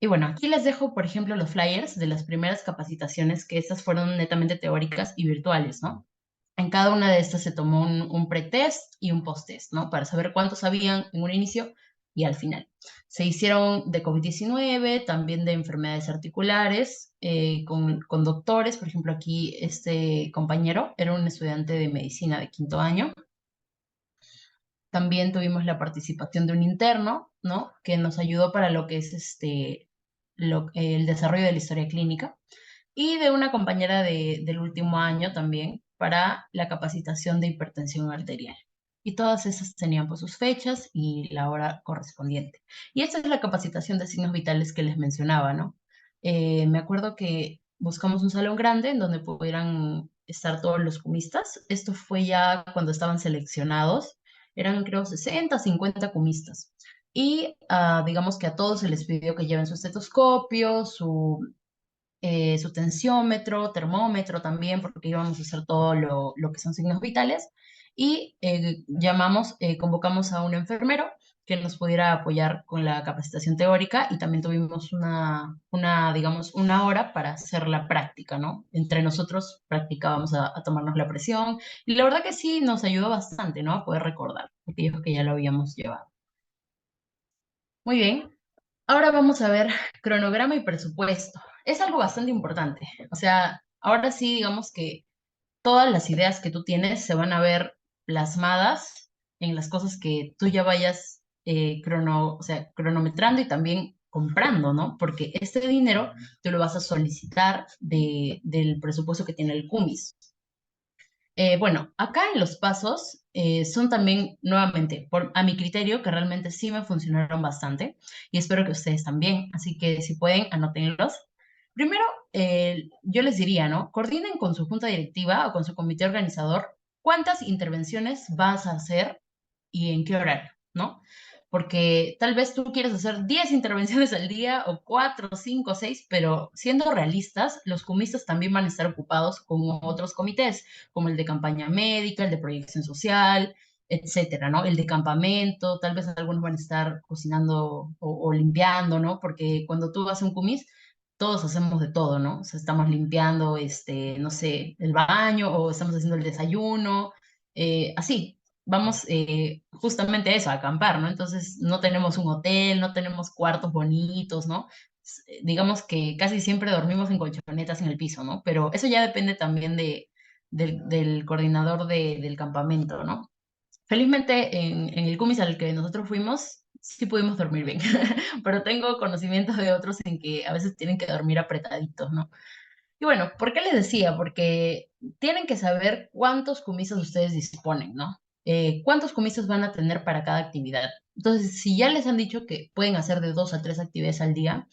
Y bueno, aquí les dejo, por ejemplo, los flyers de las primeras capacitaciones, que estas fueron netamente teóricas y virtuales, ¿no? En cada una de estas se tomó un pretest y un post-test, ¿no? Para saber cuántos sabían en un inicio y al final. Se hicieron de COVID-19, también de enfermedades articulares, con doctores. Por ejemplo, aquí este compañero era un estudiante de medicina de quinto año. También tuvimos la participación de un interno, ¿no? Que nos ayudó para lo que es el desarrollo de la historia clínica y de una compañera del último año también para la capacitación de hipertensión arterial. Y todas esas tenían pues sus fechas y la hora correspondiente. Y esta es la capacitación de signos vitales que les mencionaba, ¿no? Me acuerdo que buscamos un salón grande en donde pudieran estar todos los cumistas. Esto fue ya cuando estaban seleccionados. Eran creo 60, 50 cumistas. Y digamos que a todos se les pidió que lleven su estetoscopio, su tensiómetro, termómetro también, porque íbamos a hacer todo lo que son signos vitales. Y convocamos a un enfermero que nos pudiera apoyar con la capacitación teórica y también tuvimos digamos, una hora para hacer la práctica, ¿no? Entre nosotros practicábamos a tomarnos la presión y la verdad que sí nos ayudó bastante, ¿no? A poder recordar aquellos que ya lo habíamos llevado. Muy bien, ahora vamos a ver cronograma y presupuesto. Es algo bastante importante. O sea, ahora sí, digamos que todas las ideas que tú tienes se van a ver plasmadas en las cosas que tú ya vayas o sea, cronometrando y también comprando, ¿no? Porque este dinero tú lo vas a solicitar del presupuesto que tiene el CUMIS. Bueno, acá en los pasos son también, nuevamente, a mi criterio, que realmente sí me funcionaron bastante y espero que ustedes también. Así que si pueden, anótenlos. Primero, yo les diría, ¿no? Coordinen con su junta directiva o con su comité organizador cuántas intervenciones vas a hacer y en qué horario, ¿no? Porque tal vez tú quieres hacer 10 intervenciones al día o 4, 5, 6, pero siendo realistas, los comistas también van a estar ocupados con otros comités, como el de campaña médica, el de proyección social, etcétera, ¿no? El de campamento, tal vez algunos van a estar cocinando o limpiando, ¿no? Porque cuando tú vas a un comis, todos hacemos de todo, ¿no? O sea, estamos limpiando, no sé, el baño o estamos haciendo el desayuno, así. Vamos justamente a eso, a acampar, ¿no? Entonces no tenemos un hotel, no tenemos cuartos bonitos, ¿no? Digamos que casi siempre dormimos en colchonetas en el piso, ¿no? Pero eso ya depende también del coordinador del campamento, ¿no? Felizmente en el CUMIS al que nosotros fuimos, sí pudimos dormir bien, pero tengo conocimientos de otros en que a veces tienen que dormir apretaditos, ¿no? Y bueno, ¿por qué les decía? Porque tienen que saber cuántos comisos ustedes disponen, ¿no? ¿Cuántos comisos van a tener para cada actividad? Entonces, si ya les han dicho que pueden hacer de 2 a 3 actividades al día,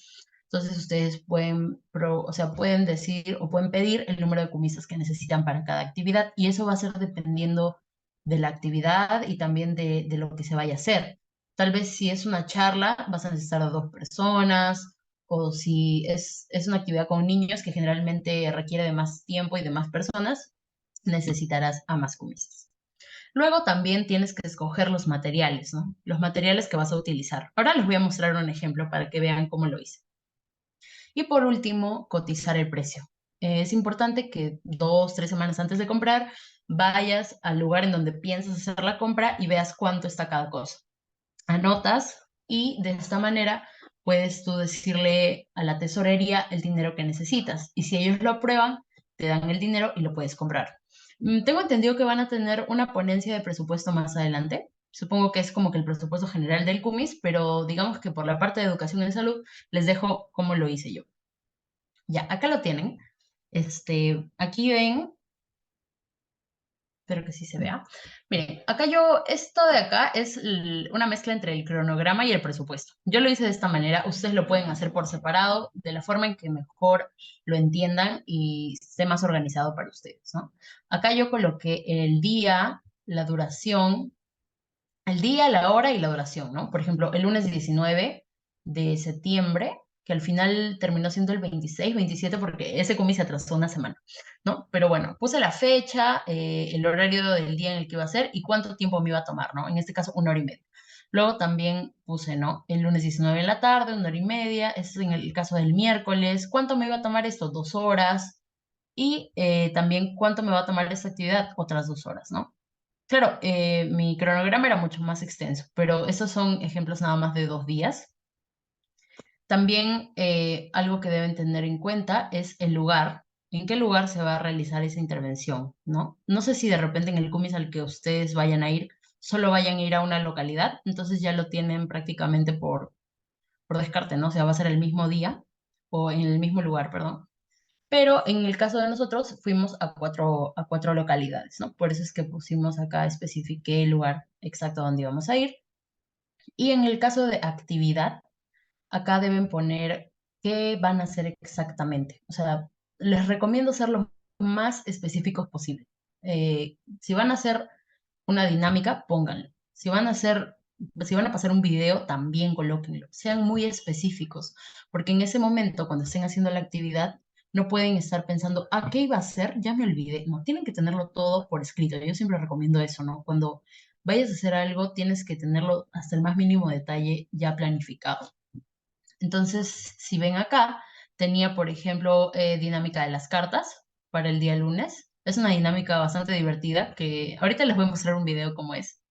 entonces ustedes pueden, o sea, pueden decir o pueden pedir el número de comisos que necesitan para cada actividad y eso va a ser dependiendo de la actividad y también de lo que se vaya a hacer. Tal vez si es una charla, vas a necesitar a 2 personas, o si es una actividad con niños que generalmente requiere de más tiempo y de más personas, necesitarás a más comisiones. Luego también tienes que escoger los materiales, ¿no? Los materiales que vas a utilizar. Ahora les voy a mostrar un ejemplo para que vean cómo lo hice. Y por último, cotizar el precio. Es importante que 2, 3 semanas antes de comprar vayas al lugar en donde piensas hacer la compra y veas cuánto está cada cosa. Anotas y de esta manera puedes tú decirle a la tesorería el dinero que necesitas. Y si ellos lo aprueban, te dan el dinero y lo puedes comprar. Tengo entendido que van a tener una ponencia de presupuesto más adelante. Supongo que es como que el presupuesto general del CUMIS, pero digamos que por la parte de educación y salud les dejo cómo lo hice yo. Ya, acá lo tienen. Aquí ven, espero que sí se vea. Miren, acá esto de acá es una mezcla entre el cronograma y el presupuesto. Yo lo hice de esta manera, ustedes lo pueden hacer por separado, de la forma en que mejor lo entiendan y esté más organizado para ustedes, ¿no? Acá yo coloqué el día, la duración, el día, la hora y la duración, ¿no? Por ejemplo, el lunes 19 de septiembre, que al final terminó siendo el 26, 27, porque ese comí se atrasó una semana, ¿no? Pero bueno, puse la fecha, el horario del día en el que iba a ser y cuánto tiempo me iba a tomar, ¿no? En este caso, 1 hora y media. Luego también puse, ¿no? El lunes 19 en la tarde, 1 hora y media. Este es en el caso del miércoles. ¿Cuánto me iba a tomar esto? 2 horas. Y también cuánto me va a tomar esta actividad, otras 2 horas, ¿no? Claro, mi cronograma era mucho más extenso, pero esos son ejemplos nada más de 2 días. También algo que deben tener en cuenta es el lugar, en qué lugar se va a realizar esa intervención, ¿no? No sé si de repente en el CUMIS al que ustedes vayan a ir, solo vayan a ir a una localidad, entonces ya lo tienen prácticamente por descarte, ¿no? O sea, va a ser el mismo día o en el mismo lugar, perdón. Pero en el caso de nosotros fuimos a cuatro localidades, ¿no? Por eso es que pusimos acá, especifiqué el lugar exacto donde íbamos a ir. Y en el caso de actividad, acá deben poner qué van a hacer exactamente. O sea, les recomiendo ser lo más específicos posible. Si van a hacer una dinámica, pónganlo. Si van a pasar un video, también colóquenlo. Sean muy específicos, porque en ese momento, cuando estén haciendo la actividad, no pueden estar pensando, ¿a qué iba a hacer? Ya me olvidé. No, tienen que tenerlo todo por escrito. Yo siempre recomiendo eso, ¿no? Cuando vayas a hacer algo, tienes que tenerlo hasta el más mínimo detalle ya planificado. Entonces, si ven acá, tenía, por ejemplo, dinámica de las cartas para el día lunes. Es una dinámica bastante divertida que ahorita les voy a mostrar un video cómo es.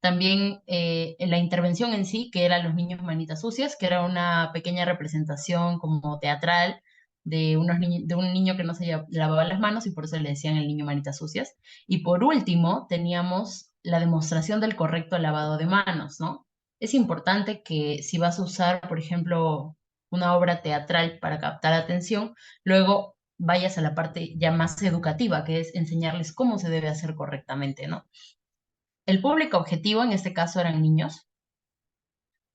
También en la intervención en sí, que eran los niños manitas sucias, que era una pequeña representación como teatral de un niño que no se lavaba las manos y por eso le decían el niño manitas sucias. Y por último, teníamos la demostración del correcto lavado de manos, ¿no? Es importante que si vas a usar, por ejemplo, una obra teatral para captar atención, luego vayas a la parte ya más educativa, que es enseñarles cómo se debe hacer correctamente, ¿no? El público objetivo en este caso eran niños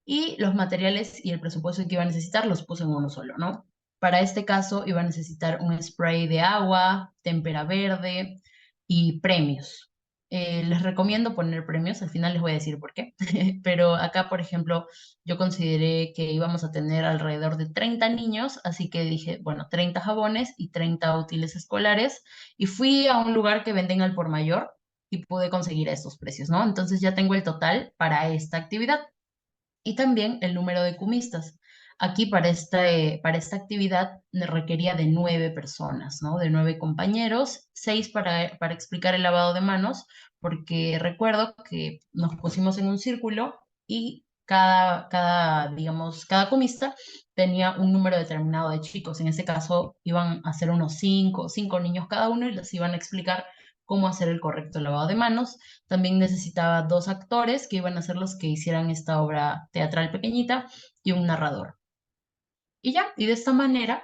y los materiales y el presupuesto que iba a necesitar los puse en uno solo, ¿no? Para este caso iba a necesitar un spray de agua, témpera verde y premios. Les recomiendo poner premios, al final les voy a decir por qué, pero acá, por ejemplo, yo consideré que íbamos a tener alrededor de 30 niños, así que dije, bueno, 30 jabones y 30 útiles escolares, y fui a un lugar que venden al por mayor y pude conseguir estos precios, ¿no? Entonces ya tengo el total para esta actividad y también el número de cumistas. Aquí para esta actividad me requería de 9 personas, ¿no? De 9 compañeros, 6 para explicar el lavado de manos, porque recuerdo que nos pusimos en un círculo y digamos, cada cumista tenía un número determinado de chicos. En este caso iban a ser unos 5 niños cada uno y les iban a explicar cómo hacer el correcto lavado de manos. También necesitaba 2 actores que iban a ser los que hicieran esta obra teatral pequeñita y un narrador. Y ya, y de esta manera,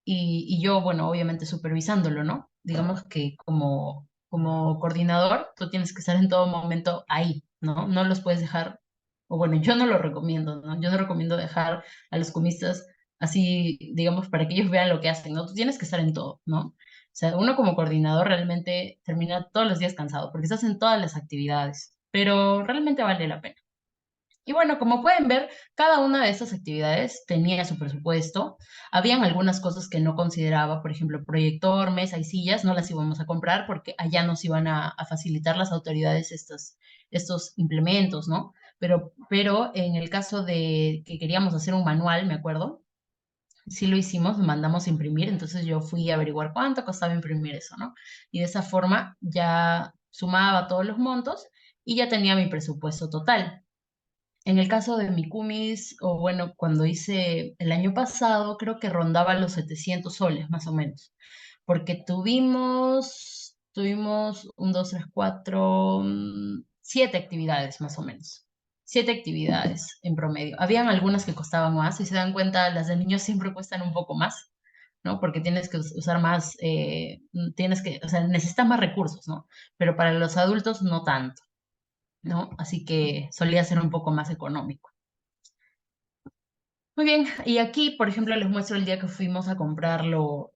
y yo, bueno, obviamente supervisándolo, ¿no? Digamos que como coordinador, tú tienes que estar en todo momento ahí, ¿no? No los puedes dejar, o bueno, yo no lo recomiendo, ¿no? Yo no recomiendo dejar a los comistas así, digamos, para que ellos vean lo que hacen, ¿no? Tú tienes que estar en todo, ¿no? O sea, uno como coordinador realmente termina todos los días cansado porque estás en todas las actividades, pero realmente vale la pena. Y bueno, como pueden ver, cada una de estas actividades tenía su presupuesto. Habían algunas cosas que no consideraba, por ejemplo, proyector, mesa y sillas, no las íbamos a comprar porque allá nos iban a facilitar las autoridades estos implementos, ¿no? Pero en el caso de que queríamos hacer un manual, me acuerdo, sí lo hicimos, mandamos a imprimir, entonces yo fui a averiguar cuánto costaba imprimir eso, ¿no? Y de esa forma ya sumaba todos los montos y ya tenía mi presupuesto total. En el caso de mi cumis, o bueno, cuando hice el año pasado, creo que rondaba los 700 soles, más o menos, porque tuvimos 7 actividades, más o menos. 7 actividades en promedio. Habían algunas que costaban más, si se dan cuenta, las de niños siempre cuestan un poco más, ¿no? Porque tienes que usar más, o sea, necesitas más recursos, ¿no? Pero para los adultos no tanto, ¿no? Así que solía ser un poco más económico. Muy bien, y aquí, por ejemplo, les muestro el día que fuimos a comprar los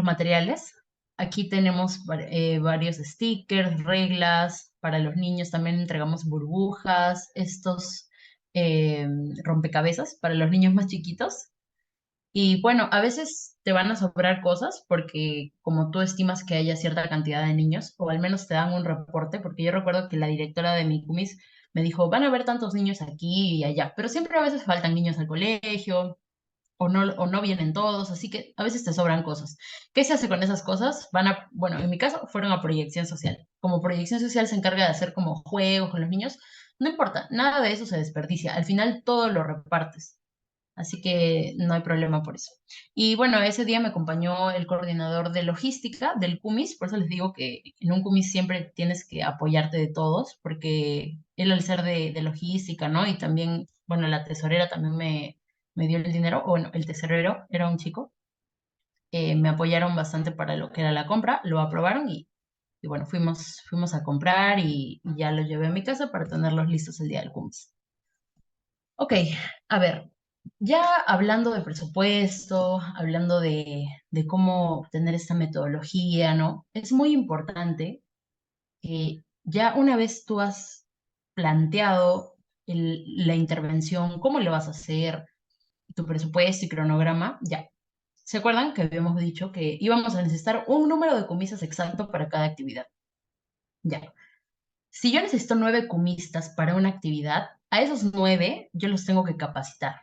materiales. Aquí tenemos varios stickers, reglas, para los niños también entregamos burbujas, estos eh, rompecabezas para los niños más chiquitos. Y bueno, a veces te van a sobrar cosas porque como tú estimas que haya cierta cantidad de niños, o al menos te dan un reporte, porque yo recuerdo que la directora de mi cumis me dijo, van a haber tantos niños aquí y allá, pero siempre a veces faltan niños al colegio o no vienen todos, así que a veces te sobran cosas. ¿Qué se hace con esas cosas? Bueno, en mi caso fueron a proyección social. Como proyección social se encarga de hacer como juegos con los niños, no importa, nada de eso se desperdicia, al final todo lo repartes. Así que no hay problema por eso. Y bueno, ese día me acompañó el coordinador de logística del CUMIS, por eso les digo que en un CUMIS siempre tienes que apoyarte de todos, porque él al ser de logística, ¿no? Y también, bueno, la tesorera también me dio el dinero, o bueno, el tesorero era un chico, me apoyaron bastante para lo que era la compra, lo aprobaron y bueno, fuimos a comprar y ya lo llevé a mi casa para tenerlos listos el día del CUMIS. Ok, a ver, ya hablando de presupuesto, hablando de cómo tener esta metodología, ¿no? Es muy importante que ya una vez tú has planteado la intervención, cómo lo vas a hacer, tu presupuesto y cronograma, ya. ¿Se acuerdan que habíamos dicho que íbamos a necesitar un número de comisas exacto para cada actividad? Ya. Si yo necesito 9 comistas para una actividad, a esos 9 yo los tengo que capacitar.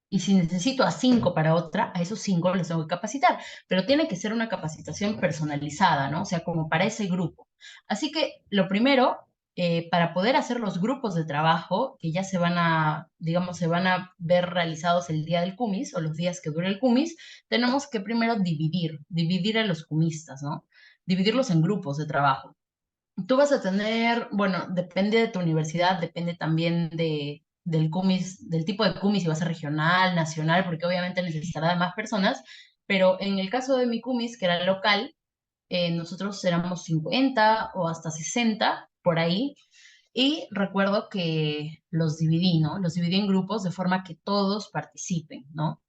Y si necesito a 5 para otra, a esos 5 los tengo que capacitar. Pero tiene que ser una capacitación personalizada, ¿no? O sea, como para ese grupo. Así que lo primero, para poder hacer los grupos de trabajo, que ya digamos, se van a ver realizados el día del cumis o los días que dure el cumis, tenemos que primero dividir a los cumistas, ¿no? Dividirlos en grupos de trabajo. Tú vas a tener, bueno, depende de tu universidad, depende también del cumis, del tipo de cumis, si va a ser regional, nacional, porque obviamente necesitará de más personas, pero en el caso de mi cumis, que era local, nosotros éramos 50 o hasta 60 por ahí, y recuerdo que los dividí, ¿no? Los dividí en grupos de forma que todos participen, ¿no?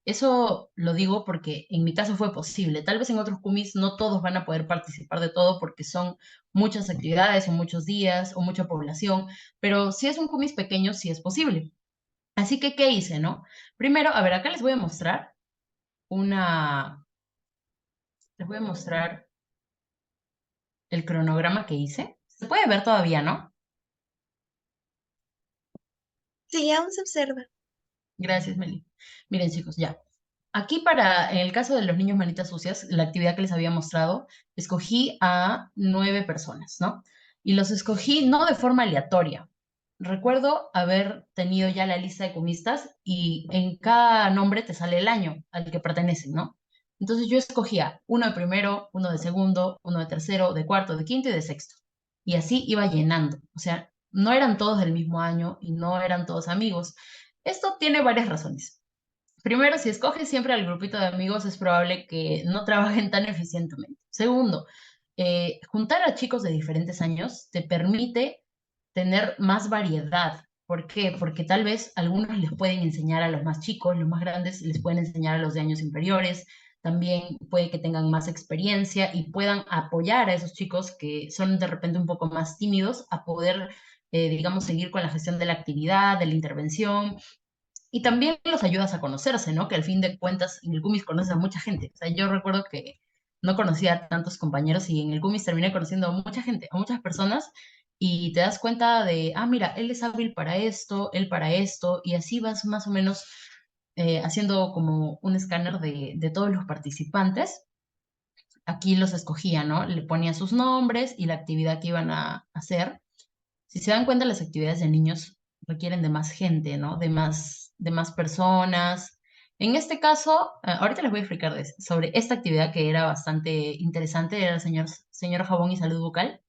Eso lo digo porque en mi caso fue posible. Tal vez en otros cumis no todos van a poder participar de todo porque son muchas actividades o muchos días o mucha población, pero si es un cumis pequeño, sí es posible. Así que, ¿qué hice, no? Primero, a ver, acá una, les voy a mostrar el cronograma que hice. Se puede ver todavía, ¿no? Sí, aún se observa. Gracias, Meli. Miren, chicos, ya. Aquí en el caso de los niños manitas sucias, la actividad que les había mostrado, escogí a 9 personas, ¿no? Y los escogí no de forma aleatoria. Recuerdo haber tenido ya la lista de comistas y en cada nombre te sale el año al que pertenecen, ¿no? Entonces yo escogía uno de primero, uno de segundo, uno de tercero, de cuarto, de quinto y de sexto. Y así iba llenando. O sea, no eran todos del mismo año y no eran todos amigos. Esto tiene varias razones. Primero, si escoges siempre al grupito de amigos, es probable que no trabajen tan eficientemente. Segundo, juntar a chicos de diferentes años te permite tener más variedad. ¿Por qué? Porque tal vez algunos les pueden enseñar a los más chicos, los más grandes les pueden enseñar a los de años inferiores, también puede que tengan más experiencia y puedan apoyar a esos chicos que son de repente un poco más tímidos a poder, digamos, seguir con la gestión de la actividad, de la intervención y también los ayudas a conocerse, ¿no? Que al fin de cuentas en el Cumis conoces a mucha gente. O sea, yo recuerdo que no conocía a tantos compañeros y en el Cumis terminé conociendo a mucha gente, a muchas personas, y te das cuenta de, ah, mira, él es hábil para esto, él para esto, y así vas más o menos haciendo como un escáner de todos los participantes. Aquí los escogía, ¿no? Le ponía sus nombres y la actividad que iban a hacer. Si se dan cuenta, las actividades de niños requieren de más gente, ¿no? De más personas. En este caso, ahorita les voy a explicar sobre esta actividad que era bastante interesante, era el señor Jabón y Salud Bucal.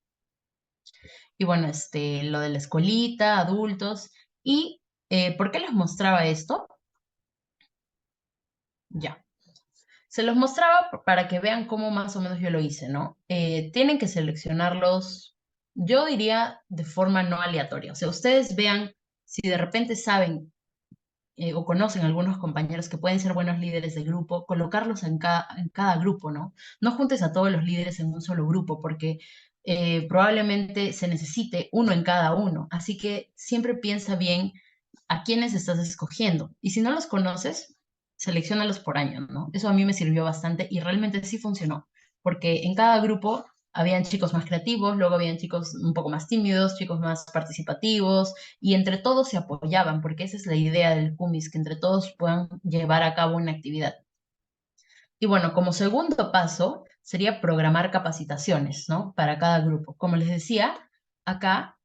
Y bueno, lo de la escuelita, adultos. ¿Y por qué les mostraba esto? Ya. Se los mostraba para que vean cómo más o menos yo lo hice, ¿no? Tienen que seleccionarlos, yo diría, de forma no aleatoria. O sea, ustedes vean si de repente saben o conocen algunos compañeros que pueden ser buenos líderes de grupo, colocarlos en cada grupo, ¿no? No juntes a todos los líderes en un solo grupo, porque probablemente se necesite uno en cada uno. Así que siempre piensa bien a quiénes estás escogiendo. Y si no los conoces, selecciónalos por año, ¿no? Eso a mí me sirvió bastante y realmente sí funcionó, porque en cada grupo habían chicos más creativos, luego habían chicos un poco más tímidos, chicos más participativos, y entre todos se apoyaban, porque esa es la idea del CUMIS, que entre todos puedan llevar a cabo una actividad. Y bueno, como segundo paso sería programar capacitaciones, ¿no? Para cada grupo. Como les decía, acá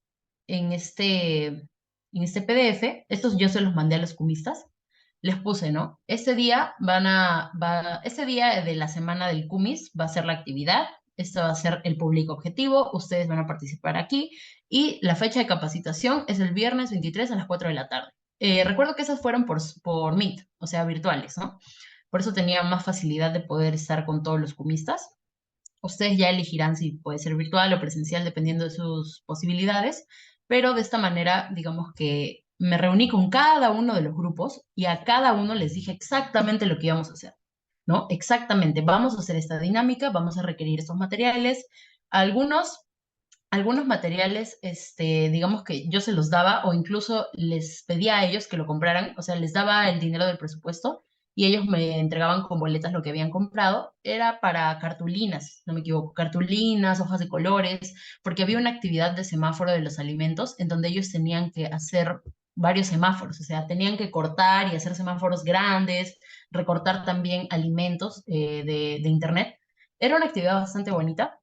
en este PDF, estos yo se los mandé a los cumistas, les puse, ¿no? Este día de la semana del cumis va a ser la actividad, esto va a ser el público objetivo, ustedes van a participar aquí y la fecha de capacitación es el viernes 23 a las 4 de la tarde. Recuerdo que esas fueron por Meet, o sea, virtuales, ¿no? Por eso tenía más facilidad de poder estar con todos los cumistas. Ustedes ya elegirán si puede ser virtual o presencial dependiendo de sus posibilidades, pero de esta manera, digamos que me reuní con cada uno de los grupos y a cada uno les dije exactamente lo que íbamos a hacer, ¿no? Exactamente, vamos a hacer esta dinámica, vamos a requerir estos materiales. Algunos, algunos materiales, digamos que yo se los daba o incluso les pedía a ellos que lo compraran, o sea, les daba el dinero del presupuesto y ellos me entregaban con boletas lo que habían comprado. Era para cartulinas, no me equivoco, cartulinas, hojas de colores, porque había una actividad de semáforo de los alimentos en donde ellos tenían que hacer varios semáforos, o sea, tenían que cortar y hacer semáforos grandes, recortar también alimentos de internet. Era una actividad bastante bonita,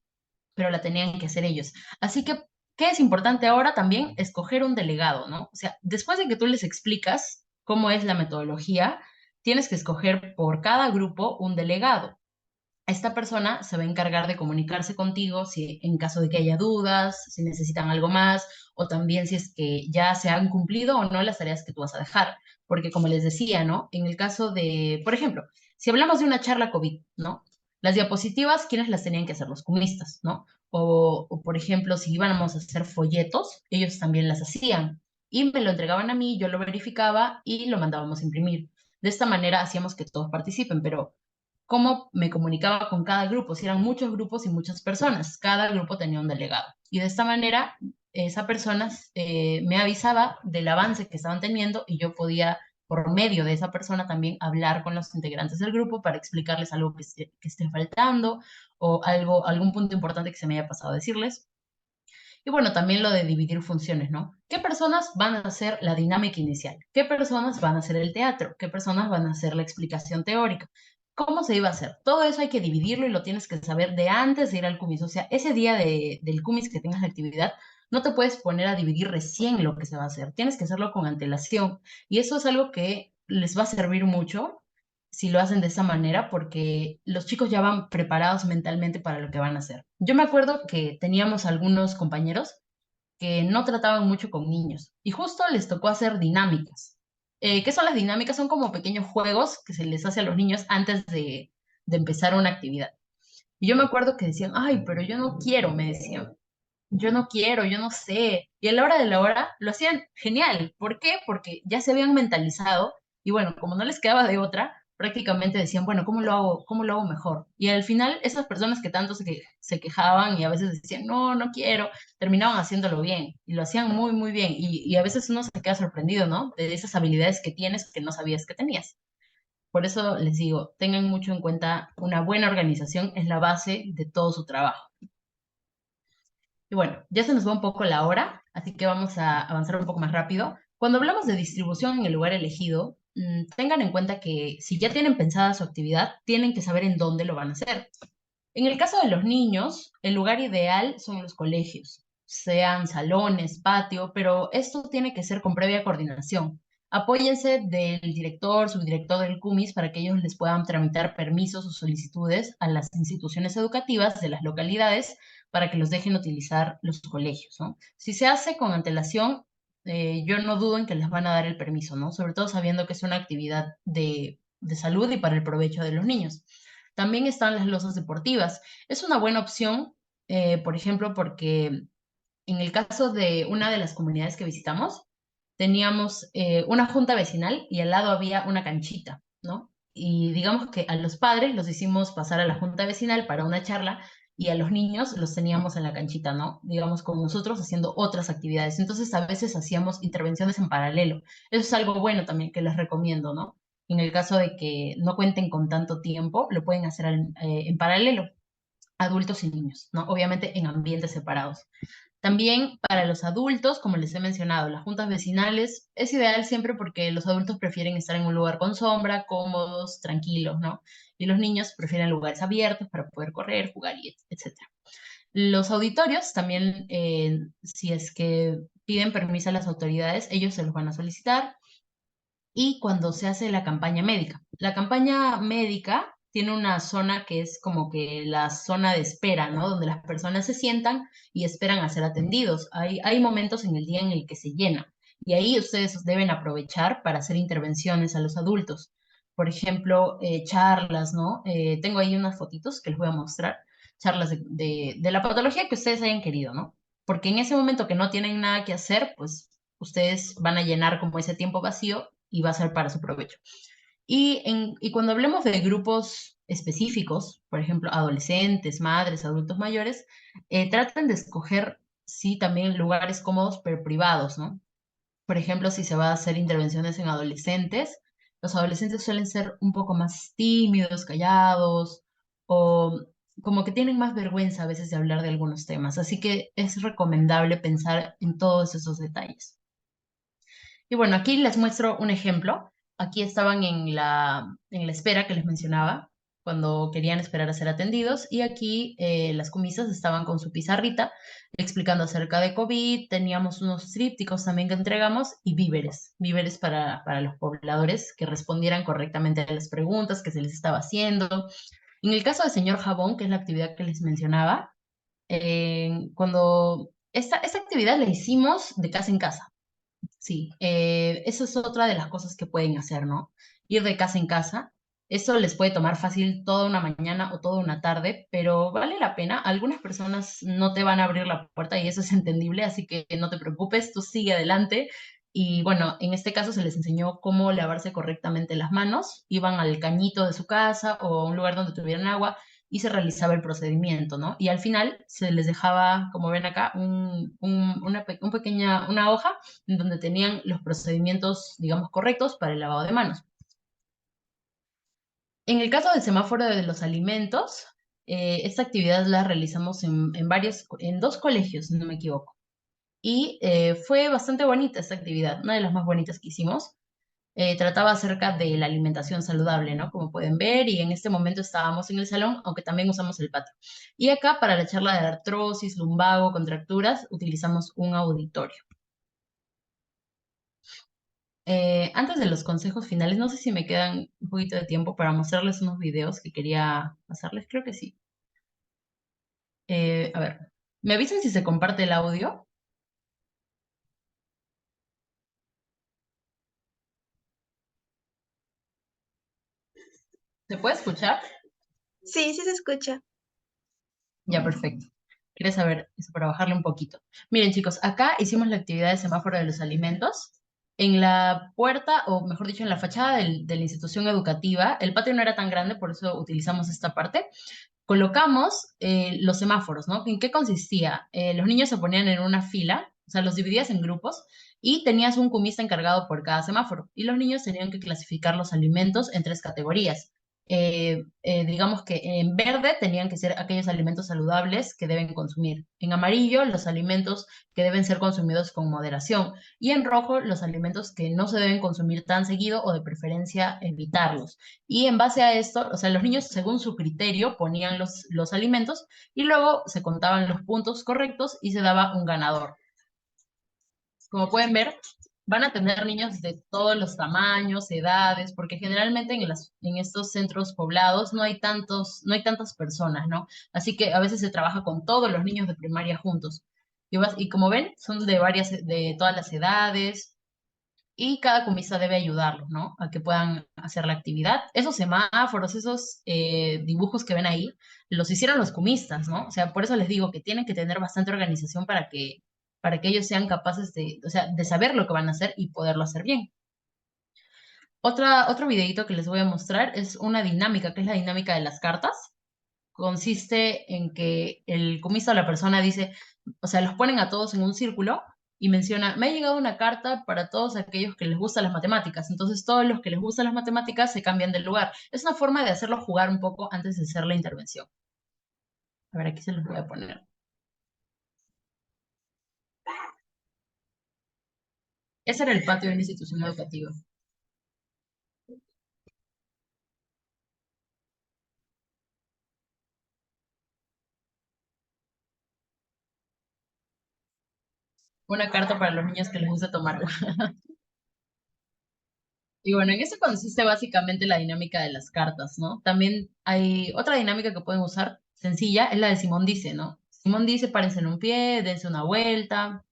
pero la tenían que hacer ellos. Así que, ¿qué es importante ahora también? Escoger un delegado, ¿no? O sea, después de que tú les explicas cómo es la metodología, tienes que escoger por cada grupo un delegado. esta persona se va a encargar de comunicarse contigo si en caso de que haya dudas, si necesitan algo más, o también si es que ya se han cumplido o no las tareas que tú vas a dejar. Porque como les decía, ¿no? En el caso de, por ejemplo, si hablamos de una charla COVID, ¿no? Las diapositivas, ¿quiénes las tenían que hacer? Los cumistas, ¿no? O, por ejemplo, si íbamos a hacer folletos, ellos también las hacían. Y me lo entregaban a mí, yo lo verificaba y lo mandábamos a imprimir. De esta manera hacíamos que todos participen, pero cómo me comunicaba con cada grupo, si eran muchos grupos y muchas personas, cada grupo tenía un delegado. Y de esta manera, esa persona me avisaba del avance que estaban teniendo y yo podía, por medio de esa persona, también hablar con los integrantes del grupo para explicarles algo que esté faltando o algo, algún punto importante que se me haya pasado a decirles. Y bueno, también lo de dividir funciones, ¿no? ¿Qué personas van a hacer la dinámica inicial? ¿Qué personas van a hacer el teatro? ¿Qué personas van a hacer la explicación teórica? ¿Cómo se iba a hacer? Todo eso hay que dividirlo y lo tienes que saber de antes de ir al cumis. O sea, ese día del cumis que tengas la actividad, no te puedes poner a dividir recién lo que se va a hacer. Tienes que hacerlo con antelación. Y eso es algo que les va a servir mucho si lo hacen de esa manera, porque los chicos ya van preparados mentalmente para lo que van a hacer. Yo me acuerdo que teníamos algunos compañeros que no trataban mucho con niños y justo les tocó hacer dinámicas. ¿Qué son las dinámicas? Son como pequeños juegos que se les hace a los niños antes de empezar una actividad. Y yo me acuerdo que decían, ay, pero yo no quiero, me decían, yo no quiero, yo no sé. Y a la hora de la hora lo hacían genial. ¿Por qué? Porque ya se habían mentalizado y bueno, como no les quedaba de otra, prácticamente decían, bueno, cómo lo hago mejor? Y al final esas personas que tanto se quejaban y a veces decían, no, no quiero, terminaban haciéndolo bien y lo hacían muy, muy bien. Y a veces uno se queda sorprendido, ¿no? De esas habilidades que tienes que no sabías que tenías. Por eso les digo, tengan mucho en cuenta, una buena organización es la base de todo su trabajo. Y bueno, ya se nos va un poco la hora, así que vamos a avanzar un poco más rápido. Cuando hablamos de distribución en el lugar elegido, tengan en cuenta que si ya tienen pensada su actividad, tienen que saber en dónde lo van a hacer. En el caso de los niños, el lugar ideal son los colegios, sean salones, patio, pero esto tiene que ser con previa coordinación. Apóyense del director, subdirector del CUMIS para que ellos les puedan tramitar permisos o solicitudes a las instituciones educativas de las localidades para que los dejen utilizar los colegios, ¿no? Si se hace con antelación, yo no dudo en que les van a dar el permiso, ¿no? Sobre todo sabiendo que es una actividad de salud y para el provecho de los niños. También están las losas deportivas. Es una buena opción, por ejemplo, porque en el caso de una de las comunidades que visitamos, teníamos una junta vecinal y al lado había una canchita, ¿no? Y digamos que a los padres los hicimos pasar a la junta vecinal para una charla y a los niños los teníamos en la canchita, ¿no? Digamos, con nosotros haciendo otras actividades. Entonces, a veces hacíamos intervenciones en paralelo. Eso es algo bueno también que les recomiendo, ¿no? En el caso de que no cuenten con tanto tiempo, lo pueden hacer en paralelo, adultos y niños, ¿no? Obviamente en ambientes separados. También para los adultos, como les he mencionado, las juntas vecinales es ideal siempre porque los adultos prefieren estar en un lugar con sombra, cómodos, tranquilos, ¿no? Y los niños prefieren lugares abiertos para poder correr, jugar, y etcétera. Los auditorios también, si es que piden permiso a las autoridades, ellos se los van a solicitar. Y cuando se hace la campaña médica. La campaña médica tiene una zona que es como que la zona de espera, ¿no? Donde las personas se sientan y esperan a ser atendidos. Hay momentos en el día en el que se llena y ahí ustedes deben aprovechar para hacer intervenciones a los adultos. Por ejemplo, charlas, ¿no? Tengo ahí unas fotitos que les voy a mostrar, charlas de la patología que ustedes hayan querido, ¿no? Porque en ese momento que no tienen nada que hacer, pues ustedes van a llenar como ese tiempo vacío y va a ser para su provecho. Y cuando hablemos de grupos específicos, por ejemplo, adolescentes, madres, adultos mayores, traten de escoger, sí, también lugares cómodos, pero privados, ¿no? Por ejemplo, si se va a hacer intervenciones en adolescentes, los adolescentes suelen ser un poco más tímidos, callados, o como que tienen más vergüenza a veces de hablar de algunos temas. Así que es recomendable pensar en todos esos detalles. Y bueno, aquí les muestro un ejemplo. Aquí estaban en la espera que les mencionaba, cuando querían esperar a ser atendidos, y aquí las comisas estaban con su pizarrita explicando acerca de COVID, teníamos unos trípticos también que entregamos y víveres para los pobladores que respondieran correctamente a las preguntas que se les estaba haciendo. En el caso del señor Jabón, que es la actividad que les mencionaba, cuando esta actividad la hicimos de casa en casa. Sí, eso es otra de las cosas que pueden hacer, ¿no? Ir de casa en casa. Eso les puede tomar fácil toda una mañana o toda una tarde, pero vale la pena. Algunas personas no te van a abrir la puerta y eso es entendible, así que no te preocupes, tú sigue adelante. Y bueno, en este caso se les enseñó cómo lavarse correctamente las manos. Iban al cañito de su casa o a un lugar donde tuvieran agua y se realizaba el procedimiento, ¿no? Y al final se les dejaba, como ven acá, una hoja en donde tenían los procedimientos, digamos, correctos para el lavado de manos. En el caso del semáforo de los alimentos, esta actividad la realizamos en dos colegios, si no me equivoco. Y fue bastante bonita esta actividad, una de las más bonitas que hicimos. Trataba acerca de la alimentación saludable, ¿no? Como pueden ver, y en este momento estábamos en el salón, aunque también usamos el patio. Y acá, para la charla de artrosis, lumbago, contracturas, utilizamos un auditorio. Antes de los consejos finales, no sé si me quedan un poquito de tiempo para mostrarles unos videos que quería pasarles, creo que sí. A ver, ¿me avisan si se comparte el audio? ¿Se puede escuchar? Sí, sí se escucha. Ya, perfecto. Quería saber eso para bajarle un poquito. Miren, chicos, acá hicimos la actividad de semáforo de los alimentos. En la puerta, o mejor dicho, en la fachada de la institución educativa, el patio no era tan grande, por eso utilizamos esta parte. Colocamos los semáforos, ¿no? ¿En qué consistía? Los niños se ponían en una fila, o sea, los dividías en grupos y tenías un cumista encargado por cada semáforo. Y los niños tenían que clasificar los alimentos en tres categorías. Digamos que en verde tenían que ser aquellos alimentos saludables que deben consumir. En amarillo, los alimentos que deben ser consumidos con moderación. Y en rojo, los alimentos que no se deben consumir tan seguido o de preferencia evitarlos. Y en base a esto, o sea, los niños según su criterio ponían los alimentos y luego se contaban los puntos correctos y se daba un ganador. Como pueden ver, van a tener niños de todos los tamaños, edades, porque generalmente en estos centros poblados no hay tantas personas, ¿no? Así que a veces se trabaja con todos los niños de primaria juntos. Y como ven, son de todas las edades, y cada comista debe ayudarlos, ¿no? A que puedan hacer la actividad. Esos semáforos, esos dibujos que ven ahí, los hicieron los comistas, ¿no? O sea, por eso les digo que tienen que tener bastante organización para que ellos sean capaces de, o sea, de saber lo que van a hacer y poderlo hacer bien. Otro videito que les voy a mostrar es una dinámica, que es la dinámica de las cartas. Consiste en que el comista o la persona dice, o sea, los ponen a todos en un círculo y menciona, me ha llegado una carta para todos aquellos que les gustan las matemáticas. Entonces, todos los que les gustan las matemáticas se cambian del lugar. Es una forma de hacerlo jugar un poco antes de hacer la intervención. A ver, aquí se los voy a poner. Ese era el patio de una institución educativa. Una carta para los niños que les gusta tomar agua. Y bueno, en eso consiste básicamente la dinámica de las cartas, ¿no? También hay otra dinámica que pueden usar, sencilla, es la de Simón dice, ¿no? Simón dice, párense en un pie, dense una vuelta.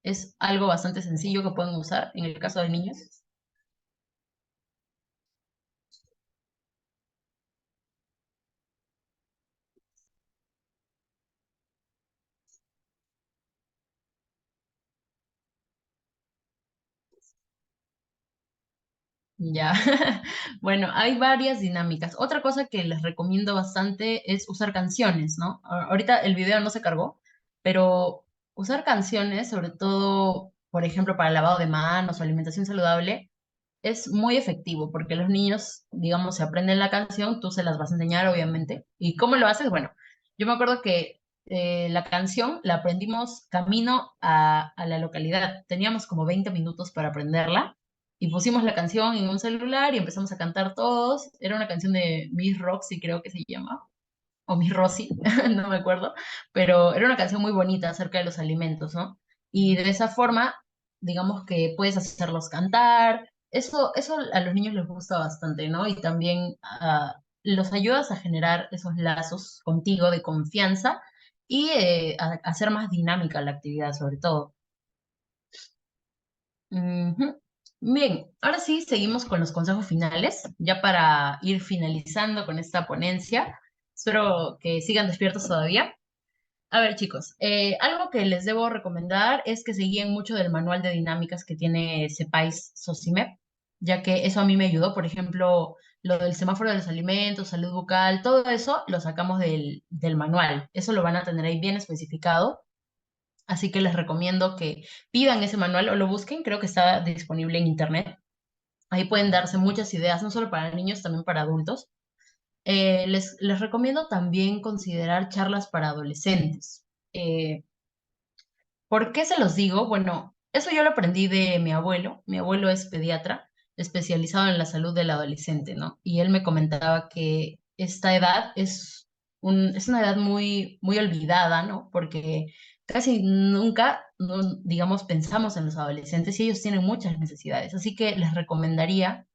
Es algo bastante sencillo que pueden usar en el caso de niños. Ya, bueno, hay varias dinámicas. Otra cosa que les recomiendo bastante es usar canciones, ¿no? Ahorita el video no se cargó, pero usar canciones, sobre todo, por ejemplo, para lavado de manos o alimentación saludable, es muy efectivo porque los niños, digamos, se aprenden la canción, tú se las vas a enseñar, obviamente. ¿Y cómo lo haces? Bueno, yo me acuerdo que la canción la aprendimos camino a la localidad. Teníamos como 20 minutos para aprenderla y pusimos la canción en un celular y empezamos a cantar todos. Era una canción de Miss Roxy, creo que se llama, o Miss Rosy, no me acuerdo, pero era una canción muy bonita acerca de los alimentos, ¿no? Y de esa forma, digamos que puedes hacerlos cantar, Eso a los niños les gusta bastante, ¿no? Y también los ayudas a generar esos lazos contigo de confianza y a hacer más dinámica la actividad, sobre todo. Ujú. Bien, ahora sí seguimos con los consejos finales, ya para ir finalizando con esta ponencia. Espero que sigan despiertos todavía. A ver, chicos, algo que les debo recomendar es que se guíen mucho del manual de dinámicas que tiene CEPAIS SOCIMEP, ya que eso a mí me ayudó. Por ejemplo, lo del semáforo de los alimentos, salud bucal, todo eso lo sacamos del manual. Eso lo van a tener ahí bien especificado. Así que les recomiendo que pidan ese manual o lo busquen. Creo que está disponible en internet. Ahí pueden darse muchas ideas, no solo para niños, también para adultos. Les recomiendo también considerar charlas para adolescentes. Eh, ¿Por qué se los digo? Bueno, eso yo lo aprendí de mi abuelo. Mi abuelo es pediatra, especializado en la salud del adolescente, ¿no? Y él me comentaba que esta edad es una edad muy, muy olvidada, ¿no? Porque casi nunca, digamos, pensamos en los adolescentes y ellos tienen muchas necesidades. Así que les recomendaría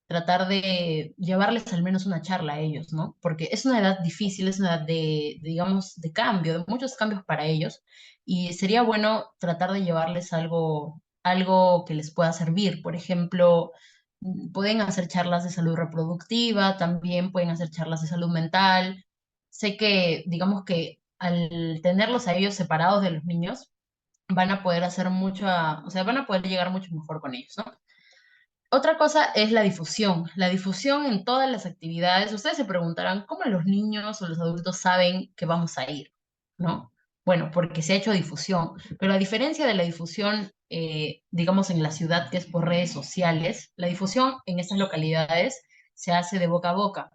tratar de llevarles al menos una charla a ellos, ¿no? Porque es una edad difícil, es una edad digamos, de cambio, de muchos cambios para ellos y sería bueno tratar de llevarles algo que les pueda servir. Por ejemplo, pueden hacer charlas de salud reproductiva, también pueden hacer charlas de salud mental. Sé que, digamos que al tenerlos a ellos separados de los niños, van a poder hacer mucha, o sea, van a poder llegar mucho mejor con ellos, ¿no? Otra cosa es la difusión en todas las actividades. Ustedes se preguntarán, ¿cómo los niños o los adultos saben que vamos a ir? ¿No? Bueno, porque se ha hecho difusión, pero a diferencia de la difusión, digamos, en la ciudad, que es por redes sociales, la difusión en estas localidades se hace de boca a boca.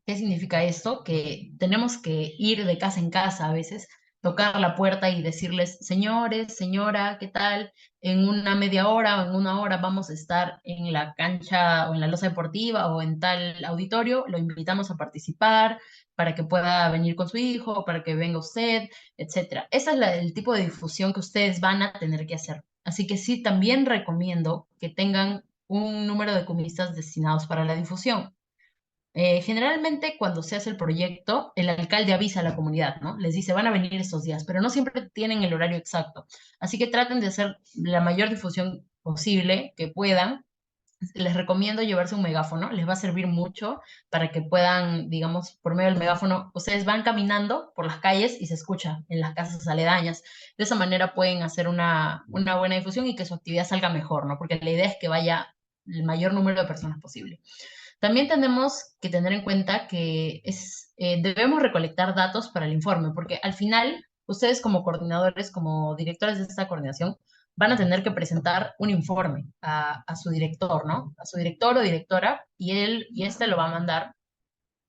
¿Qué significa esto? Que tenemos que ir de casa en casa a veces, tocar la puerta y decirles, señores, señora, ¿qué tal? En una media hora o en una hora vamos a estar en la cancha o en la loza deportiva o en tal auditorio, lo invitamos a participar para que pueda venir con su hijo, para que venga usted, etcétera. Ese es el tipo de difusión que ustedes van a tener que hacer. Así que sí, también recomiendo que tengan un número de comisas destinados para la difusión. Generalmente cuando se hace el proyecto, el alcalde avisa a la comunidad, ¿no? Les dice, van a venir estos días, pero no siempre tienen el horario exacto. Así que traten de hacer la mayor difusión posible que puedan. Les recomiendo llevarse un megáfono, les va a servir mucho para que puedan, digamos, por medio del megáfono, ustedes van caminando por las calles y se escucha en las casas aledañas. De esa manera pueden hacer una buena difusión y que su actividad salga mejor, ¿no? Porque la idea es que vaya el mayor número de personas posible. También tenemos que tener en cuenta que debemos recolectar datos para el informe, porque al final ustedes como coordinadores, como directores de esta coordinación, van a tener que presentar un informe a su director, ¿no? A su director o directora, y este lo va a mandar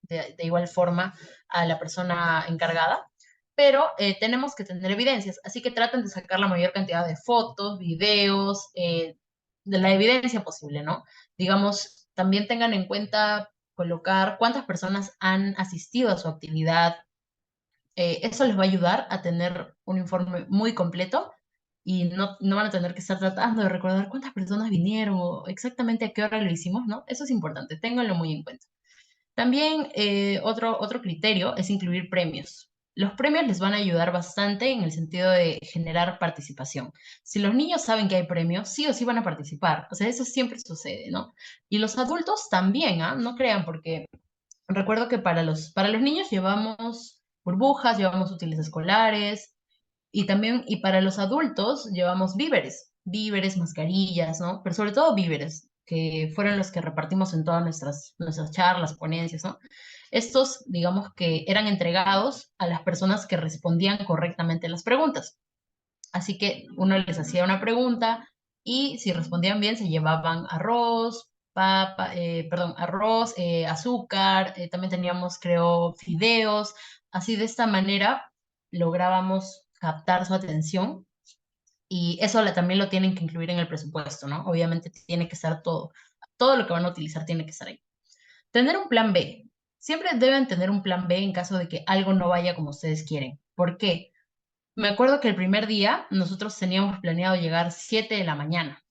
de igual forma a la persona encargada. Pero tenemos que tener evidencias, así que traten de sacar la mayor cantidad de fotos, videos, de la evidencia posible, ¿no? Digamos, también tengan en cuenta colocar cuántas personas han asistido a su actividad. Eso les va a ayudar a tener un informe muy completo y no van a tener que estar tratando de recordar cuántas personas vinieron o exactamente a qué hora lo hicimos, ¿no? Eso es importante, ténganlo muy en cuenta. También otro criterio es incluir premios. Los premios les van a ayudar bastante en el sentido de generar participación. Si los niños saben que hay premios, sí o sí van a participar. O sea, eso siempre sucede, ¿no? Y los adultos también, ¿ah? No crean, porque recuerdo que para los niños llevamos burbujas, llevamos útiles escolares y para los adultos llevamos víveres, mascarillas, ¿no? Pero sobre todo víveres, que fueron los que repartimos en todas nuestras charlas, ponencias, ¿no? Estos, digamos que eran entregados a las personas que respondían correctamente las preguntas. Así que uno les hacía una pregunta y si respondían bien se llevaban arroz, arroz, azúcar, también teníamos, creo, fideos. Así de esta manera lográbamos captar su atención y eso también lo tienen que incluir en el presupuesto, ¿no? Obviamente tiene que estar todo lo que van a utilizar tiene que estar ahí. Tener un plan B. Siempre deben tener un plan B en caso de que algo no vaya como ustedes quieren. ¿Por qué? Me acuerdo que el primer día nosotros teníamos planeado llegar 7 de la mañana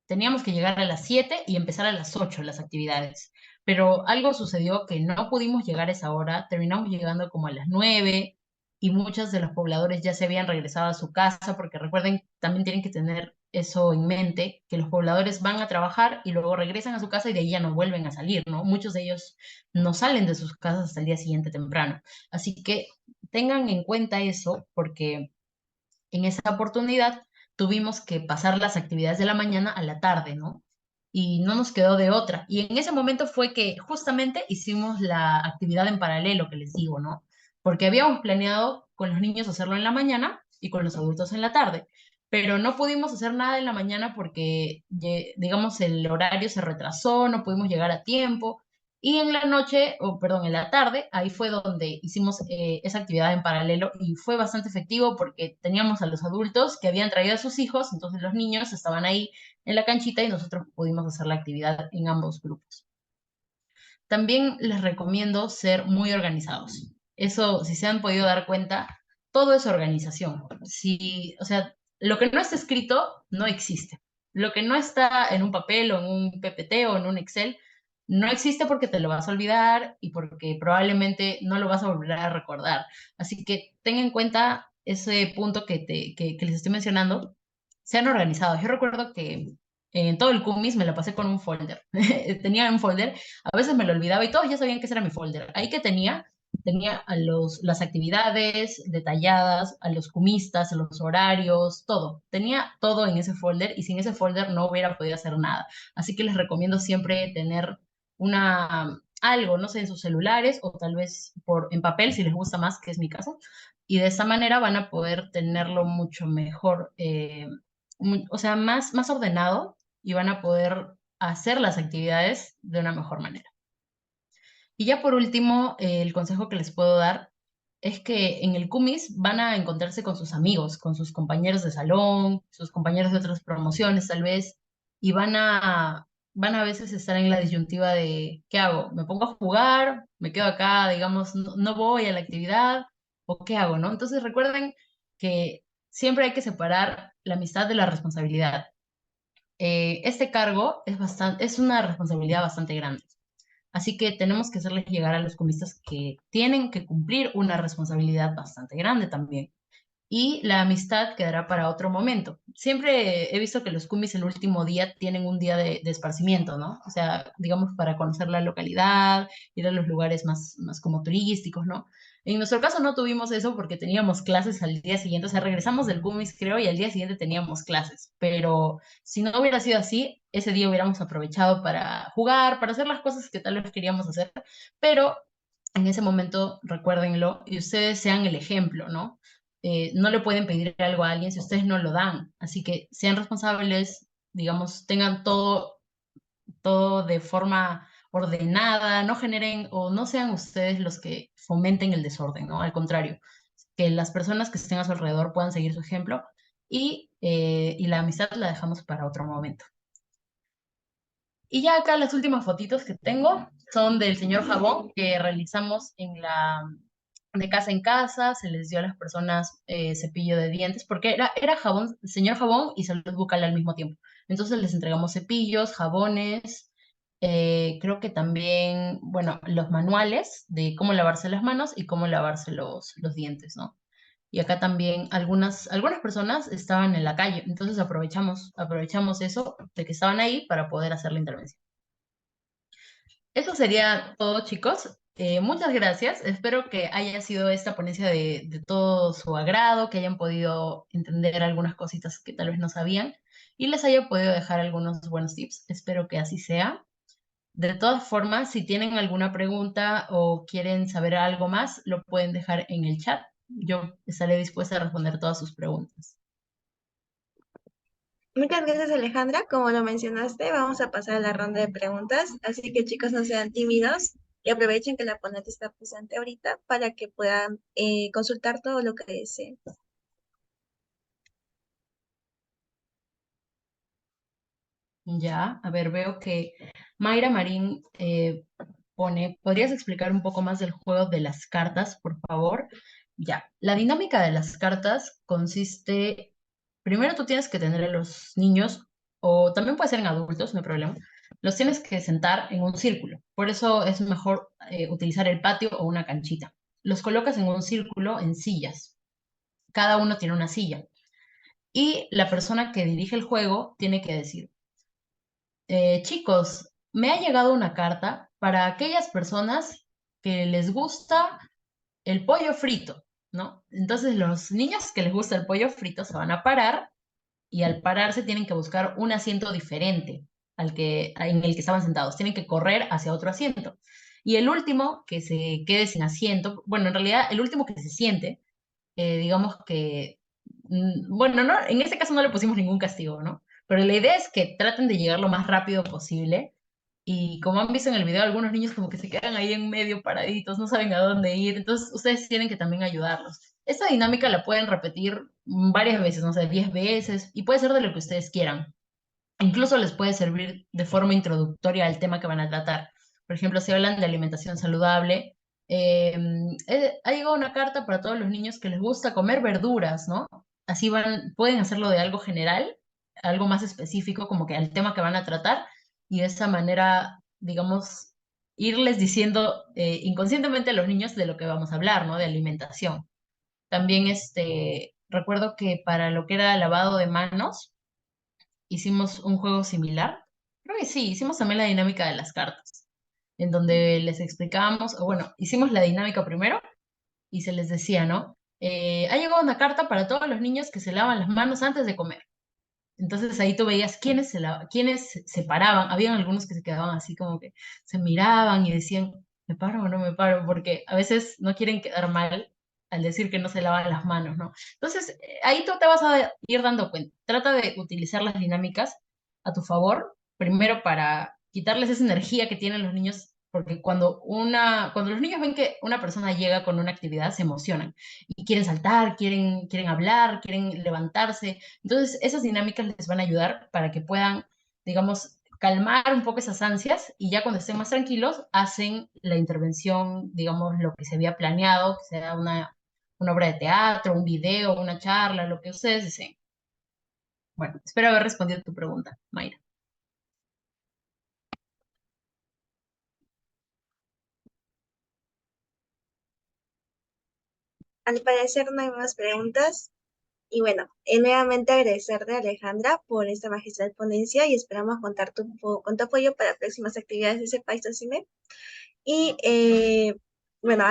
teníamos que llegar a las 7 y empezar a las 8 las actividades. Pero algo sucedió que no pudimos llegar a esa hora, terminamos llegando como a las 9 y muchos de los pobladores ya se habían regresado a su casa, porque recuerden, también tienen que tener eso en mente, que los pobladores van a trabajar y luego regresan a su casa y de ahí ya no vuelven a salir, ¿no? Muchos de ellos no salen de sus casas hasta el día siguiente temprano. Así que tengan en cuenta eso, porque en esa oportunidad tuvimos que pasar las actividades de la mañana a la tarde, ¿no? Y no nos quedó de otra. Y en ese momento fue que justamente hicimos la actividad en paralelo que les digo, ¿no? Porque habíamos planeado con los niños hacerlo en la mañana y con los adultos en la tarde, pero no pudimos hacer nada en la mañana porque, digamos, el horario se retrasó, no pudimos llegar a tiempo. Y en la noche, o perdón, en la tarde, ahí fue donde hicimos esa actividad en paralelo y fue bastante efectivo porque teníamos a los adultos que habían traído a sus hijos, entonces los niños estaban ahí en la canchita y nosotros pudimos hacer la actividad en ambos grupos. También les recomiendo ser muy organizados. Eso, si se han podido dar cuenta, todo es organización. Si, o sea, lo que no está escrito no existe. Lo que no está en un papel o en un PPT o en un Excel no existe porque te lo vas a olvidar y porque probablemente no lo vas a volver a recordar. Así que ten en cuenta ese punto que les estoy mencionando. Sean organizados. Yo recuerdo que en todo el CUMIS me la pasé con un folder. Tenía un folder, a veces me lo olvidaba y todos ya sabían que ese era mi folder. Ahí que tenía las actividades detalladas, a los cumistas, a los horarios, todo. Tenía todo en ese folder y sin ese folder no hubiera podido hacer nada. Así que les recomiendo siempre tener algo, no sé, en sus celulares o tal vez en papel si les gusta más, que es mi caso. Y de esa manera van a poder tenerlo mucho mejor, o sea, más ordenado y van a poder hacer las actividades de una mejor manera. Y ya por último, el consejo que les puedo dar es que en el CUMIS van a encontrarse con sus amigos, con sus compañeros de salón, sus compañeros de otras promociones tal vez, y van a veces estar en la disyuntiva de, ¿qué hago? ¿Me pongo a jugar? ¿Me quedo acá, digamos, no voy a la actividad? ¿O qué hago, no? Entonces recuerden que siempre hay que separar la amistad de la responsabilidad. Este cargo es una responsabilidad bastante grande. Así que tenemos que hacerles llegar a los comistas que tienen que cumplir una responsabilidad bastante grande también. Y la amistad quedará para otro momento. Siempre he visto que los cumis el último día tienen un día de esparcimiento, ¿no? O sea, digamos, para conocer la localidad, ir a los lugares más como turísticos, ¿no? En nuestro caso no tuvimos eso porque teníamos clases al día siguiente, o sea, regresamos del cumis, creo, y al día siguiente teníamos clases. Pero si no hubiera sido así, ese día hubiéramos aprovechado para jugar, para hacer las cosas que tal vez queríamos hacer, pero en ese momento, recuérdenlo, y ustedes sean el ejemplo, ¿no? No le pueden pedir algo a alguien si ustedes no lo dan. Así que sean responsables, digamos, tengan todo de forma ordenada, no generen o no sean ustedes los que fomenten el desorden, ¿no? Al contrario, que las personas que estén a su alrededor puedan seguir su ejemplo y la amistad la dejamos para otro momento. Y ya acá las últimas fotitos que tengo son del señor Jabón que realizamos de casa en casa, se les dio a las personas cepillo de dientes, porque era jabón, señor Jabón y salud bucal al mismo tiempo. Entonces les entregamos cepillos, jabones, creo que también, bueno, los manuales de cómo lavarse las manos y cómo lavarse los dientes, ¿no? Y acá también algunas personas estaban en la calle, entonces aprovechamos eso de que estaban ahí para poder hacer la intervención. Eso sería todo, chicos. Muchas gracias. Espero que haya sido esta ponencia de todo su agrado, que hayan podido entender algunas cositas que tal vez no sabían y les haya podido dejar algunos buenos tips. Espero que así sea. De todas formas, si tienen alguna pregunta o quieren saber algo más, lo pueden dejar en el chat. Yo estaré dispuesta a responder todas sus preguntas. Muchas gracias, Alejandra. Como lo mencionaste, vamos a pasar a la ronda de preguntas. Así que, chicos, no sean tímidos y aprovechen que la ponente está presente ahorita para que puedan consultar todo lo que deseen. Ya, a ver, veo que Mayra Marín pone, ¿podrías explicar un poco más del juego de las cartas, por favor? Ya, la dinámica de las cartas consiste, primero tú tienes que tener a los niños o también puede ser en adultos, no hay problema, los tienes que sentar en un círculo. Por eso es mejor utilizar el patio o una canchita. Los colocas en un círculo en sillas. Cada uno tiene una silla. Y la persona que dirige el juego tiene que decir, chicos, me ha llegado una carta para aquellas personas que les gusta el pollo frito, ¿no? Entonces los niños que les gusta el pollo frito se van a parar y al pararse tienen que buscar un asiento diferente en el que estaban sentados. Tienen que correr hacia otro asiento. Y el último que se quede sin asiento, bueno, en realidad el último que se siente, digamos que, bueno, no, en este caso no le pusimos ningún castigo, ¿no? Pero la idea es que traten de llegar lo más rápido posible. Y como han visto en el video, algunos niños como que se quedan ahí en medio paraditos, no saben a dónde ir. Entonces, ustedes tienen que también ayudarlos. Esta dinámica la pueden repetir varias veces, no sé, 10 veces, y puede ser de lo que ustedes quieran. Incluso les puede servir de forma introductoria al tema que van a tratar. Por ejemplo, si hablan de alimentación saludable, eh, ha llegado una carta para todos los niños que les gusta comer verduras, ¿no? Así pueden hacerlo de algo general, algo más específico, como que al tema que van a tratar, y de esa manera, digamos, irles diciendo inconscientemente a los niños de lo que vamos a hablar, ¿no? De alimentación. También recuerdo que para lo que era lavado de manos, hicimos un juego similar. Creo que sí, hicimos también la dinámica de las cartas, en donde les explicábamos, o bueno, hicimos la dinámica primero y se les decía, ¿no? Ha llegado una carta para todos los niños que se lavan las manos antes de comer. Entonces ahí tú veías quiénes se paraban. Habían algunos que se quedaban así como que se miraban y decían, ¿me paro o no me paro? Porque a veces no quieren quedar mal al decir que no se lavan las manos, ¿no? Entonces ahí tú te vas a ir dando cuenta. Trata de utilizar las dinámicas a tu favor, primero para quitarles esa energía que tienen los niños, porque cuando los niños ven que una persona llega con una actividad, se emocionan y quieren saltar, quieren hablar, quieren levantarse. Entonces, esas dinámicas les van a ayudar para que puedan, digamos, calmar un poco esas ansias y ya cuando estén más tranquilos, hacen la intervención, digamos, lo que se había planeado, que sea una obra de teatro, un video, una charla, lo que ustedes deseen. Bueno, espero haber respondido a tu pregunta, Mayra. Al parecer no hay más preguntas. Y bueno, nuevamente agradecerte, Alejandra, por esta magistral ponencia y esperamos contar con tu apoyo para próximas actividades de ese país, Cine. Y bueno,